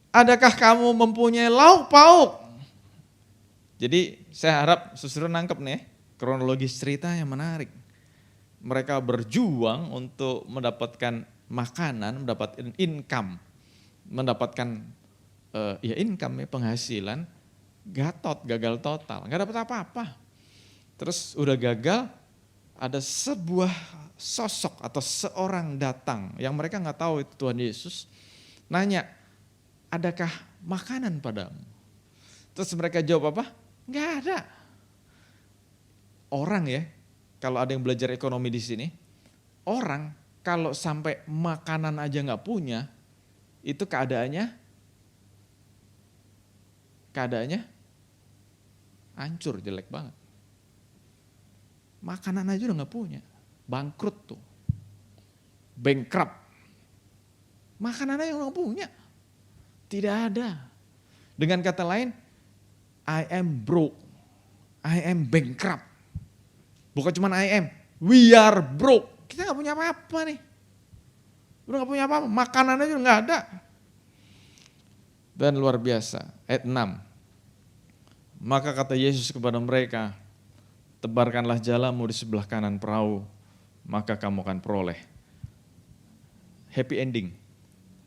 adakah kamu mempunyai lauk pauk? Jadi saya harap saudara nangkep nih, kronologis cerita yang menarik. Mereka berjuang untuk mendapatkan makanan, mendapatkan income, mendapatkan income ya, penghasilan, gagal total, gak dapat apa-apa. Terus udah gagal, ada sebuah sosok atau seorang datang yang mereka gak tahu itu Tuhan Yesus, nanya, adakah makanan padamu? Terus mereka jawab apa? Gak ada. Orang ya, kalau ada yang belajar ekonomi di sini, orang kalau sampai makanan aja gak punya, itu keadaannya hancur, jelek banget. Makanan aja udah gak punya, bangkrut tuh, bankrupt. Makanan aja gak punya, tidak ada. Dengan kata lain, I am broke, I am bankrupt. Bukan cuma I am, we are broke. Kita gak punya apa-apa nih, udah gak punya apa-apa, makanan aja udah gak ada. Dan luar biasa, ayat 6. Maka kata Yesus kepada mereka, tebarkanlah jalamu di sebelah kanan perahu, maka kamu akan peroleh. Happy ending.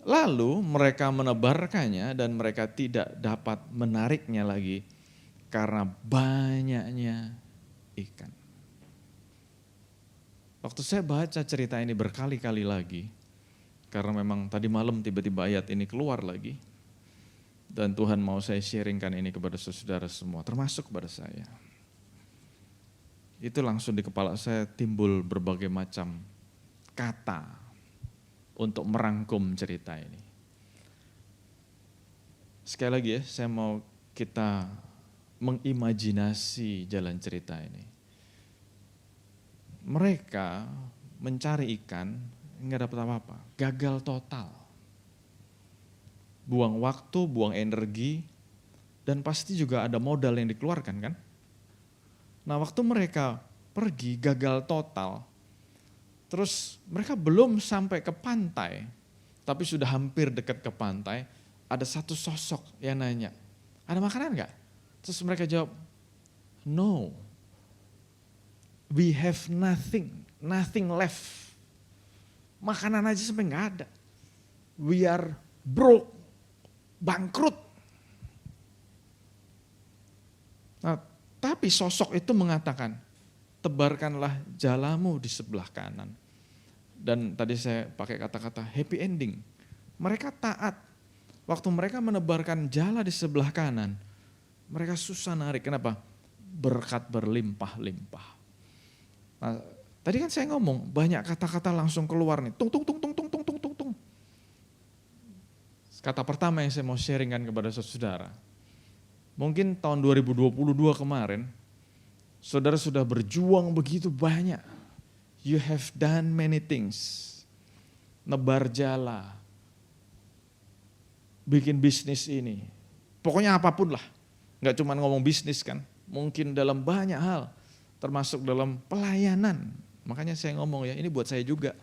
Lalu mereka menebarkannya dan mereka tidak dapat menariknya lagi karena banyaknya ikan. Waktu saya baca cerita ini berkali-kali lagi, karena memang tadi malam tiba-tiba ayat ini keluar lagi, dan Tuhan mau saya sharingkan ini kepada saudara semua, termasuk kepada saya. Itu langsung di kepala saya timbul berbagai macam kata untuk merangkum cerita ini. Sekali lagi ya, saya mau kita mengimajinasi jalan cerita ini. Mereka mencari ikan, nggak dapat apa-apa, gagal total. Buang waktu, buang energi, dan pasti juga ada modal yang dikeluarkan kan. Nah waktu mereka pergi gagal total, terus mereka belum sampai ke pantai, tapi sudah hampir dekat ke pantai, ada satu sosok yang nanya, ada makanan gak? Terus mereka jawab, no, we have nothing left. Makanan aja sampai gak ada. We are broke, bangkrut. Nah, tapi sosok itu mengatakan, tebarkanlah jalamu di sebelah kanan. Dan tadi saya pakai kata-kata happy ending. Mereka taat. Waktu mereka menebarkan jala di sebelah kanan, mereka susah narik. Kenapa? Berkat berlimpah-limpah. Nah, tadi kan saya ngomong, banyak kata-kata langsung keluar nih. Tung, tung, tung, tung, tung, tung, tung, tung, tung. Kata pertama yang saya mau sharingkan kepada saudara. Mungkin tahun 2022 kemarin, saudara sudah berjuang begitu banyak. You have done many things. Nebar jala, bikin bisnis ini. Pokoknya apapun lah. Gak cuma ngomong bisnis kan. Mungkin dalam banyak hal. Termasuk dalam pelayanan. Makanya saya ngomong ya, ini buat saya juga.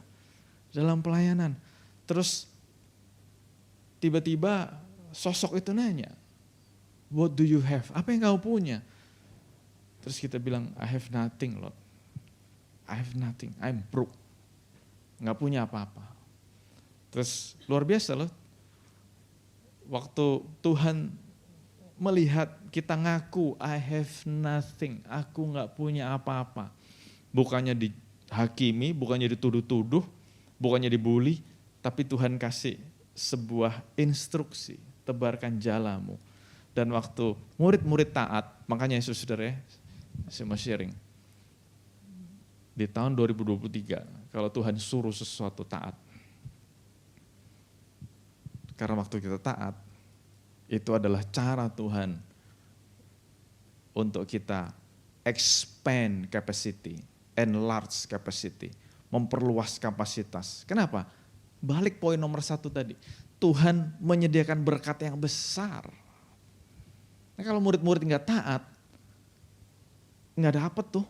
Dalam pelayanan. Terus tiba-tiba sosok itu nanya, what do you have? Apa yang kau punya? Terus kita bilang, I have nothing Lord. I have nothing, I'm broke. Gak punya apa-apa. Terus luar biasa loh, waktu Tuhan melihat kita ngaku, I have nothing, aku gak punya apa-apa. Bukannya dihakimi, bukannya dituduh-tuduh, bukannya dibully, tapi Tuhan kasih sebuah instruksi, tebarkan jalamu. Dan waktu murid-murid taat, makanya Yesus saudara ya, saya mau sharing. Di tahun 2023, kalau Tuhan suruh sesuatu taat. Karena waktu kita taat, itu adalah cara Tuhan untuk kita expand capacity, enlarge capacity, memperluas kapasitas. Kenapa? Balik poin nomor 1 tadi, Tuhan menyediakan berkat yang besar. Nah, kalau murid-murid nggak taat, nggak dapet tuh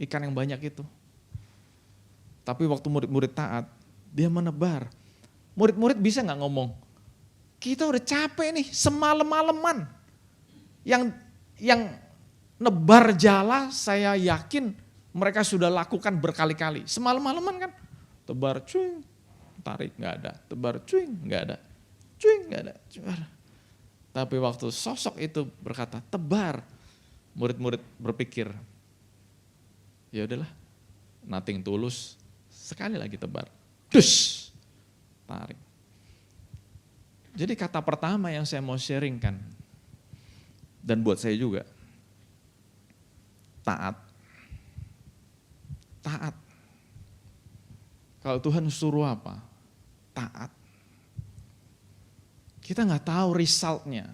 ikan yang banyak itu. Tapi waktu murid-murid taat, dia menebar. Murid-murid bisa nggak ngomong, kita udah capek nih semalam-malaman. Yang nebar jala saya yakin mereka sudah lakukan berkali-kali. Semalam-malaman kan, tebar cuing, tarik nggak ada, tebar cuing nggak ada, cuing nggak ada. Tapi waktu sosok itu berkata tebar, murid-murid berpikir, ya udahlah, nothing tulus, sekali lagi tebar, dus. Tarik. Jadi kata pertama yang saya mau sharingkan, dan buat saya juga, taat. Taat. Kalau Tuhan suruh apa? Taat. Kita nggak tahu resultnya,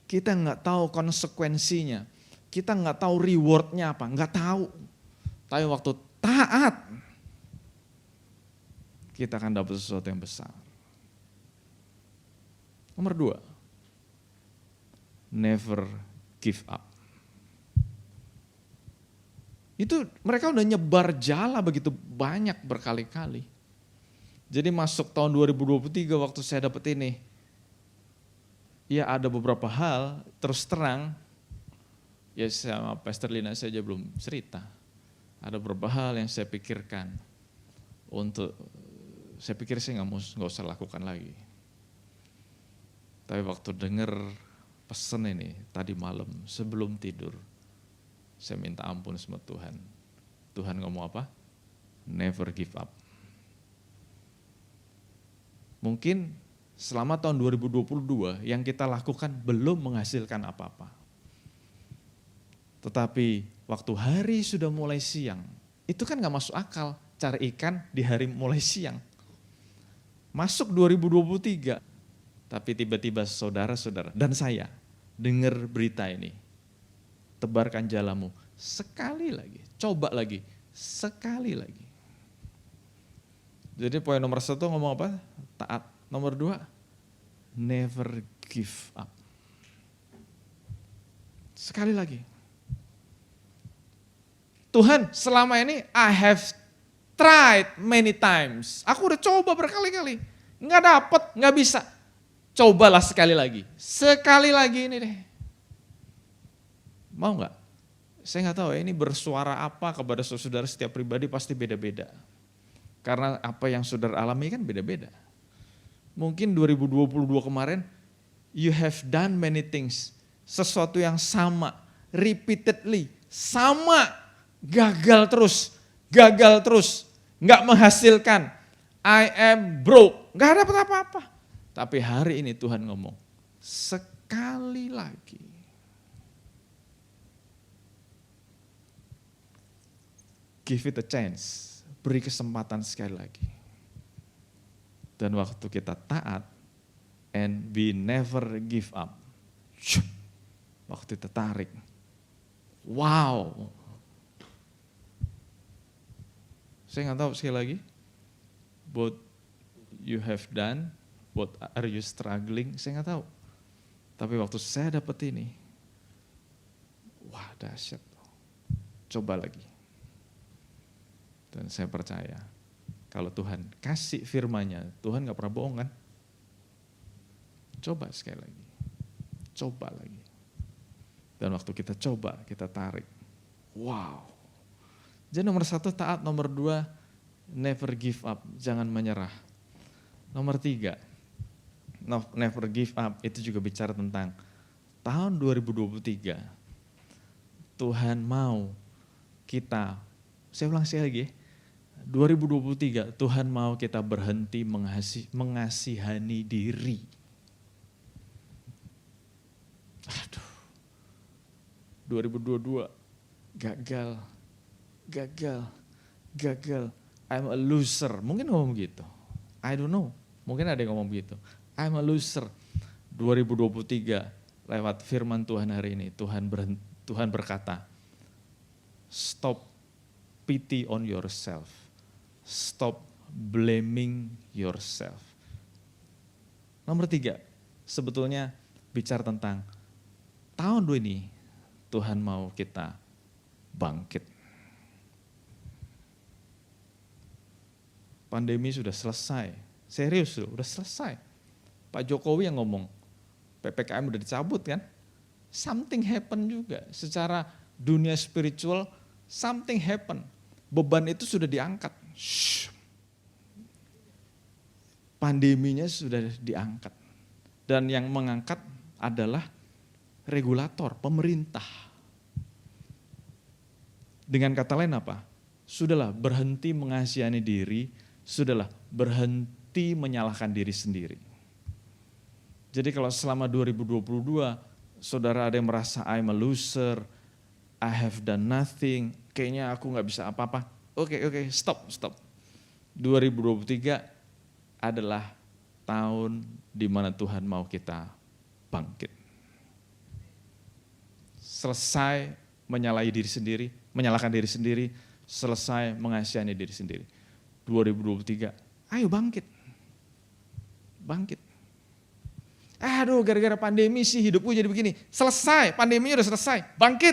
kita nggak tahu konsekuensinya, kita nggak tahu rewardnya apa, nggak tahu. Tapi waktu taat, kita akan dapat sesuatu yang besar. Nomor 2, never give up. Itu mereka udah nyebar jala begitu banyak berkali-kali. Jadi masuk tahun 2023 waktu saya dapat ini, ya ada beberapa hal terus terang, ya sama Pastor Lina saja belum cerita. Ada beberapa hal yang saya pikirkan untuk, saya pikir saya nggak usah lakukan lagi. Tapi waktu dengar pesan ini tadi malam sebelum tidur, saya minta ampun sama Tuhan. Tuhan ngomong apa? Never give up. Mungkin selama tahun 2022 yang kita lakukan belum menghasilkan apa-apa. Tetapi waktu hari sudah mulai siang, itu kan gak masuk akal cari ikan di hari mulai siang. Masuk 2023, tapi tiba-tiba saudara-saudara dan saya dengar berita ini. Tebarkan jalamu, sekali lagi, coba lagi, sekali lagi. Jadi poin nomor 1 ngomong apa? Taat. Nomor 2, never give up. Sekali lagi. Tuhan, selama ini I have tried many times. Aku udah coba berkali-kali. Nggak dapet, nggak bisa. Cobalah sekali lagi. Sekali lagi ini deh. Mau nggak? Saya nggak tahu ya, ini bersuara apa kepada saudara setiap pribadi pasti beda-beda. Karena apa yang saudara alami kan beda-beda. Mungkin 2022 kemarin, you have done many things. Sesuatu yang sama, repeatedly, sama. Gagal terus, nggak menghasilkan. I am broke, nggak dapat apa-apa. Tapi hari ini Tuhan ngomong, sekali lagi. Give it a chance, beri kesempatan sekali lagi. Dan waktu kita taat, and we never give up. Waktu kita tarik, wow. Saya nggak tahu sekali lagi, what you have done, what are you struggling, saya nggak tahu. Tapi waktu saya dapat ini, wah dahsyat, coba lagi. Dan saya percaya, kalau Tuhan kasih firman-Nya, Tuhan nggak pernah bohong kan? Coba sekali lagi, coba lagi. Dan waktu kita coba, kita tarik, wow. Jadi nomor 1 taat, nomor 2 never give up, jangan menyerah. Nomor 3, never give up, itu juga bicara tentang tahun 2023. Tuhan mau kita, saya ulang sekali lagi ya, 2023 Tuhan mau kita berhenti mengasihani diri. Aduh, 2022 gagal, I'm a loser. Mungkin ngomong begitu, I don't know, mungkin ada yang ngomong begitu, I'm a loser. 2023 lewat firman Tuhan hari ini, Tuhan berkata, stop pity on yourself, stop blaming yourself. Nomor 3, sebetulnya bicara tentang tahun ini Tuhan mau kita bangkit. Pandemi sudah selesai, serius sudah selesai. Pak Jokowi yang ngomong, PPKM udah dicabut kan? Something happen juga, secara dunia spiritual something happen. Beban itu sudah diangkat. Pandeminya sudah diangkat. Dan yang mengangkat adalah regulator, pemerintah. Dengan kata lain apa? Sudahlah berhenti mengasihani diri, sudahlah berhenti menyalahkan diri sendiri. Jadi kalau selama 2022 saudara ada yang merasa I'm a loser, I have done nothing, kayaknya aku gak bisa apa-apa. Oke, stop. 2023 adalah tahun di mana Tuhan mau kita bangkit. Selesai menyalahkan diri sendiri, selesai mengasihani diri sendiri. 2023, ayo bangkit. Aduh, gara-gara pandemi sih hidupku jadi begini. Selesai, pandeminya udah selesai, bangkit.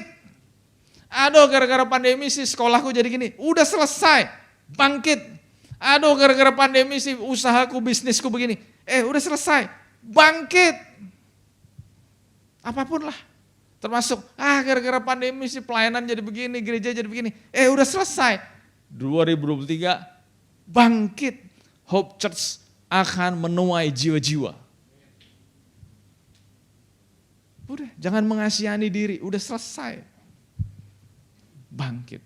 Aduh, gara-gara pandemi sih sekolahku jadi gini. Udah selesai, bangkit. Aduh, gara-gara pandemi sih usahaku, bisnisku begini. Udah selesai, bangkit. Apapun lah. Termasuk, gara-gara pandemi sih pelayanan jadi begini, gereja jadi begini. Udah selesai. 2023, bangkit. Hope Church akan menuai jiwa-jiwa. Udah, jangan mengasihani diri, udah selesai. Bangkit.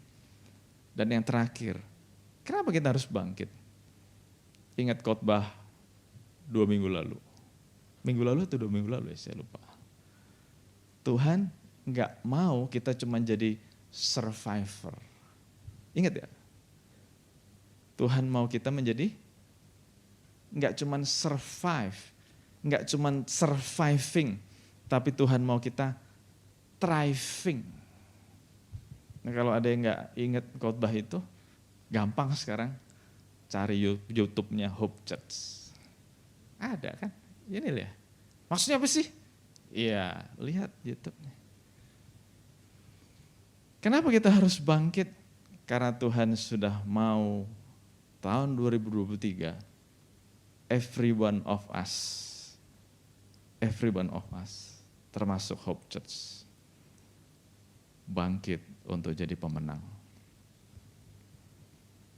Dan yang terakhir, kenapa kita harus bangkit? Ingat khotbah 2 minggu lalu. Minggu lalu atau 2 minggu lalu ya, saya lupa. Tuhan gak mau kita cuma jadi survivor. Ingat ya? Tuhan mau kita menjadi gak cuma survive, gak cuma surviving, tapi Tuhan mau kita thriving. Nah, kalau ada yang gak ingat khotbah itu, gampang sekarang cari YouTube-nya Hope Church. Ada kan? Ini lihat. Maksudnya apa sih? Iya, lihat YouTube-nya. Kenapa kita harus bangkit? Karena Tuhan sudah mau tahun 2023, every one of us, termasuk Hope Church, bangkit untuk jadi pemenang.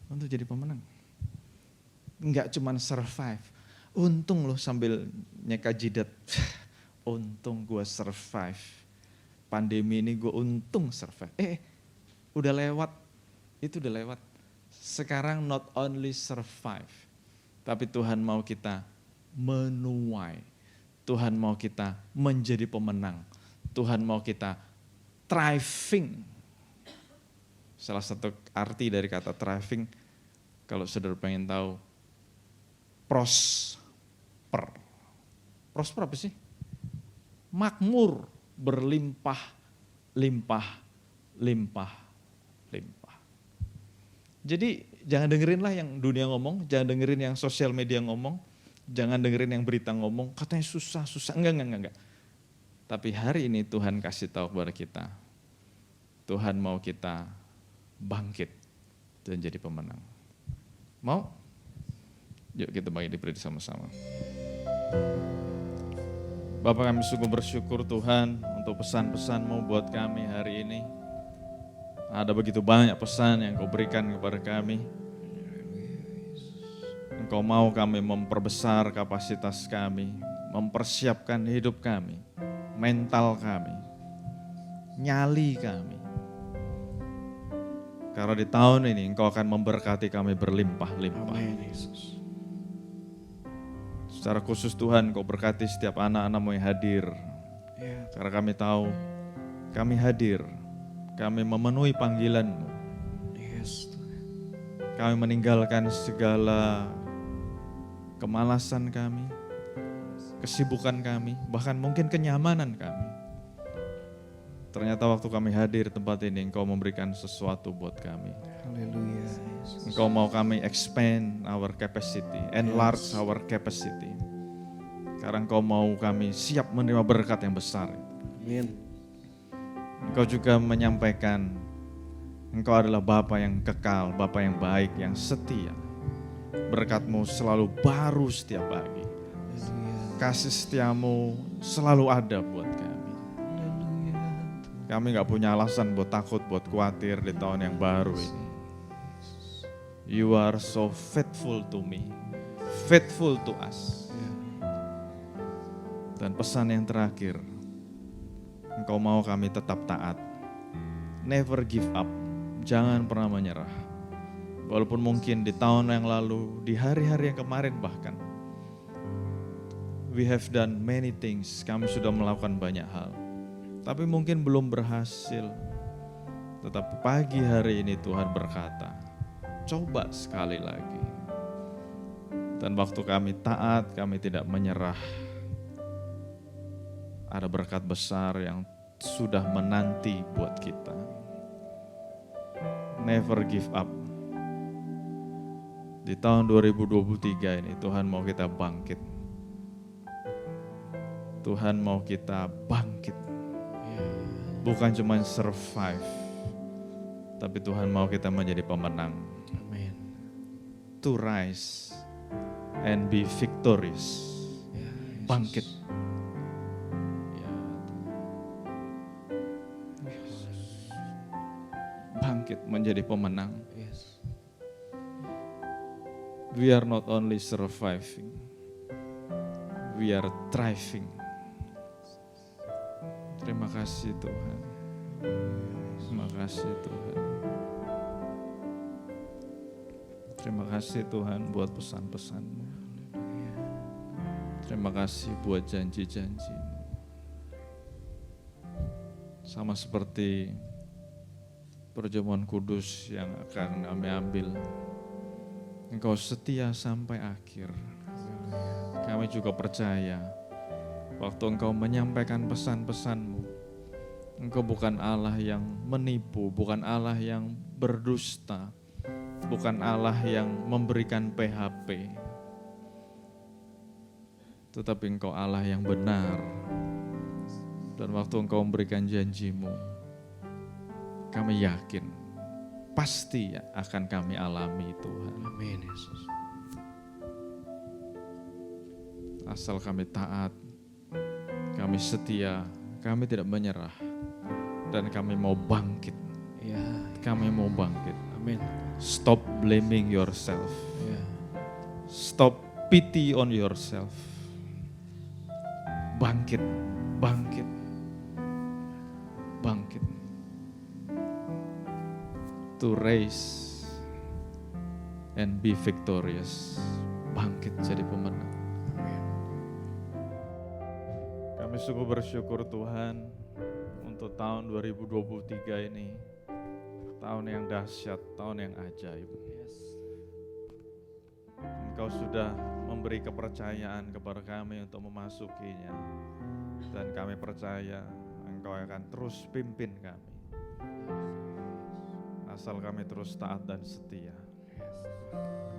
Untuk jadi pemenang. Enggak cuma survive. Untung loh sambil nyeka jidat. Untung gue survive. Pandemi ini gue untung survive. Udah lewat. Itu udah lewat. Sekarang not only survive. Tapi Tuhan mau kita menuai. Tuhan mau kita menjadi pemenang. Tuhan mau kita thriving. Salah satu arti dari kata thriving, kalau saudara pengen tahu, prosper. Prosper apa sih? Makmur, berlimpah, limpah. Jadi jangan dengerin lah yang dunia ngomong, jangan dengerin yang sosial media ngomong, jangan dengerin yang berita ngomong, katanya susah. Enggak. Tapi hari ini Tuhan kasih tahu kepada kita, Tuhan mau kita bangkit dan jadi pemenang. Mau? Yuk kita bagi diberi sama-sama. Bapak, kami sungguh bersyukur Tuhan untuk pesan-pesan-Mu buat kami hari ini. Ada begitu banyak pesan yang Kau berikan kepada kami. Engkau mau kami memperbesar kapasitas kami, mempersiapkan hidup kami, mental kami, nyali kami. Karena di tahun ini Engkau akan memberkati kami berlimpah-limpah. Amin Yesus. Secara khusus Tuhan, Engkau berkati setiap anak-anak-Mu yang hadir. Ya, Karena kami tahu, kami hadir, kami memenuhi panggilan-Mu. yes. Kami meninggalkan segala kemalasan kami, kesibukan kami, bahkan mungkin kenyamanan kami. Ternyata waktu kami hadir di tempat ini, Engkau memberikan sesuatu buat kami. Haleluya. Yesus. Engkau mau kami expand our capacity, enlarge our capacity. Karena Engkau mau kami siap menerima berkat yang besar. Amin. Engkau juga menyampaikan, Engkau adalah Bapa yang kekal, Bapa yang baik, yang setia. Berkat-Mu selalu baru setiap pagi. Haleluya. Kasih setiamu selalu ada buat kami. Haleluya. Kami gak punya alasan buat takut, buat khawatir di tahun yang baru ini. You are so faithful to me, faithful to us. Dan pesan yang terakhir, Engkau mau kami tetap taat. Never give up, jangan pernah menyerah. Walaupun mungkin di tahun yang lalu, di hari-hari yang kemarin bahkan, we have done many things, kami sudah melakukan banyak hal. Tapi mungkin belum berhasil. Tetapi pagi hari ini Tuhan berkata, coba sekali lagi. Dan waktu kami taat, kami tidak menyerah. Ada berkat besar yang sudah menanti buat kita. Never give up. Di tahun 2023 ini Tuhan mau kita bangkit. Tuhan mau kita bangkit. Bukan cuma survive, tapi Tuhan mau kita menjadi pemenang. Amin. To rise and be victorious. Ya, Yesus. Bangkit. Ya, Bangkit menjadi pemenang. yes. We are not only surviving, we are thriving. Terima kasih Tuhan. Terima kasih Tuhan. Terima kasih Tuhan buat pesan-pesan-Mu. Terima kasih buat janji-janji-Mu. Sama seperti perjamuan kudus yang akan kami ambil. Engkau setia sampai akhir. Kami juga percaya waktu Engkau menyampaikan pesan-pesan-Mu, Engkau bukan Allah yang menipu, bukan Allah yang berdusta, bukan Allah yang memberikan PHP, tetapi Engkau Allah yang benar. Dan waktu Engkau memberikan janji-Mu, kami yakin pasti akan kami alami Tuhan. Amin Yesus. Asal kami taat, kami setia, kami tidak menyerah, dan kami mau bangkit. Ya, Kami mau bangkit. amin. Stop blaming yourself. Ya, Stop pity on yourself. Bangkit, bangkit, bangkit. To raise and be victorious. Bangkit jadi pemenang. amin. Kami sungguh bersyukur Tuhan untuk tahun 2023 ini. Tahun yang dahsyat, tahun yang ajaib. Yes. Engkau sudah memberi kepercayaan kepada kami untuk memasukinya. Dan kami percaya Engkau akan terus pimpin kami. Asal kami terus taat dan setia.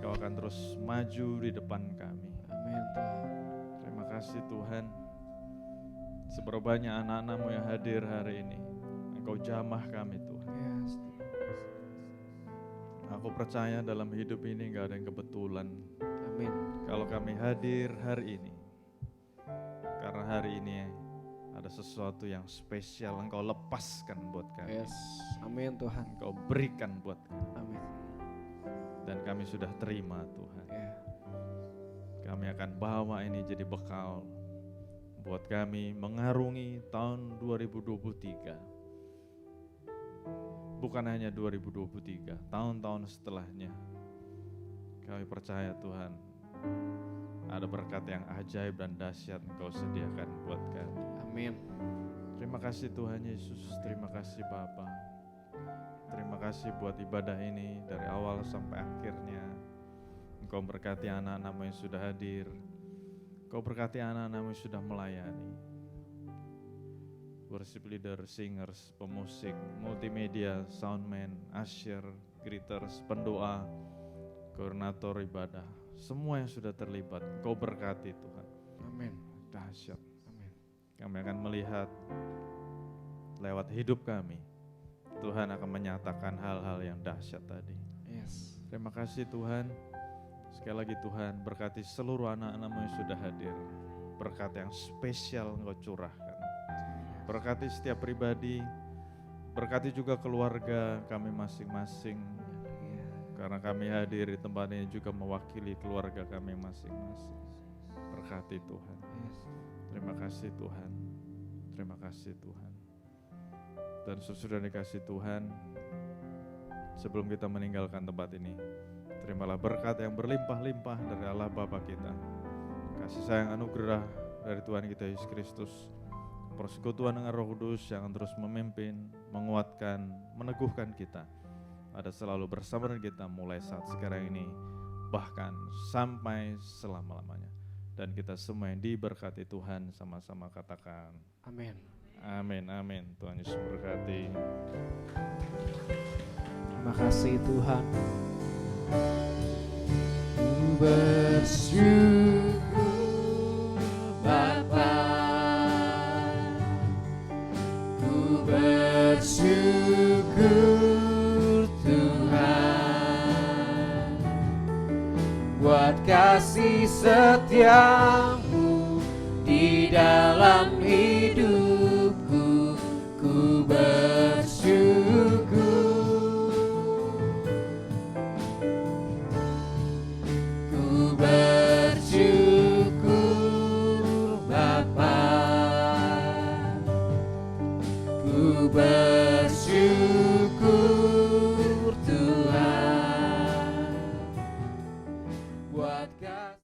Engkau akan terus maju di depan kami. Amin Tuhan. Terima kasih Tuhan. Seberapa banyak anak-anak-Mu yang hadir hari ini. Engkau jamah kami Tuhan. Yes. Aku percaya dalam hidup ini gak ada yang kebetulan. Amin. Kalau kami hadir hari ini, karena hari ini ada sesuatu yang spesial Engkau lepaskan buat kami. Yes. Amin Tuhan. Engkau berikan buat kami. Amin. Dan kami sudah terima Tuhan. Ya. Kami akan bawa ini jadi bekal buat kami mengarungi tahun 2023. Bukan hanya 2023, tahun-tahun setelahnya. Kami percaya Tuhan, ada berkat yang ajaib dan dahsyat Engkau sediakan buat kami. Amin. Terima kasih Tuhan Yesus, terima kasih Bapa. Terima kasih buat ibadah ini dari awal sampai akhirnya. Engkau berkati anak-anak-Mu yang sudah hadir. Engkau berkati anak-anak-Mu yang sudah melayani. Worship leader, singers, pemusik, multimedia, soundman, usher, greeters, pendoa, koordinator ibadah, semua yang sudah terlibat, Engkau berkati Tuhan. Amin. Dahsyat. Amin. Kami akan melihat lewat hidup kami, Tuhan akan menyatakan hal-hal yang dahsyat tadi. Yes. Terima kasih Tuhan. Sekali lagi Tuhan, berkati seluruh anak-anak-Mu yang sudah hadir. Berkat yang spesial Engkau curahkan. Berkati setiap pribadi, berkati juga keluarga kami masing-masing. Karena kami hadir di tempat ini juga mewakili keluarga kami masing-masing. Berkati Tuhan. Terima kasih Tuhan. Terima kasih Tuhan. Dan sesudah dikasih Tuhan, sebelum kita meninggalkan tempat ini, terimalah berkat yang berlimpah-limpah dari Allah Bapa kita. Kasih sayang anugerah dari Tuhan kita Yesus Kristus. Persekutuan dengan Roh Kudus yang terus memimpin, menguatkan, meneguhkan kita. Ada selalu bersama dengan kita mulai saat sekarang ini, bahkan sampai selama-lamanya. Dan kita semua yang diberkati Tuhan sama-sama katakan Amin. amin, amin. Tuhan Yesus berkati. Terima kasih Tuhan. Ku bersyukur Bapa, ku bersyukur Tuhan, buat kasih setiamu di dalam hidupku. Ku bersyukur, ku bersyukur Bapa, ku bersyukur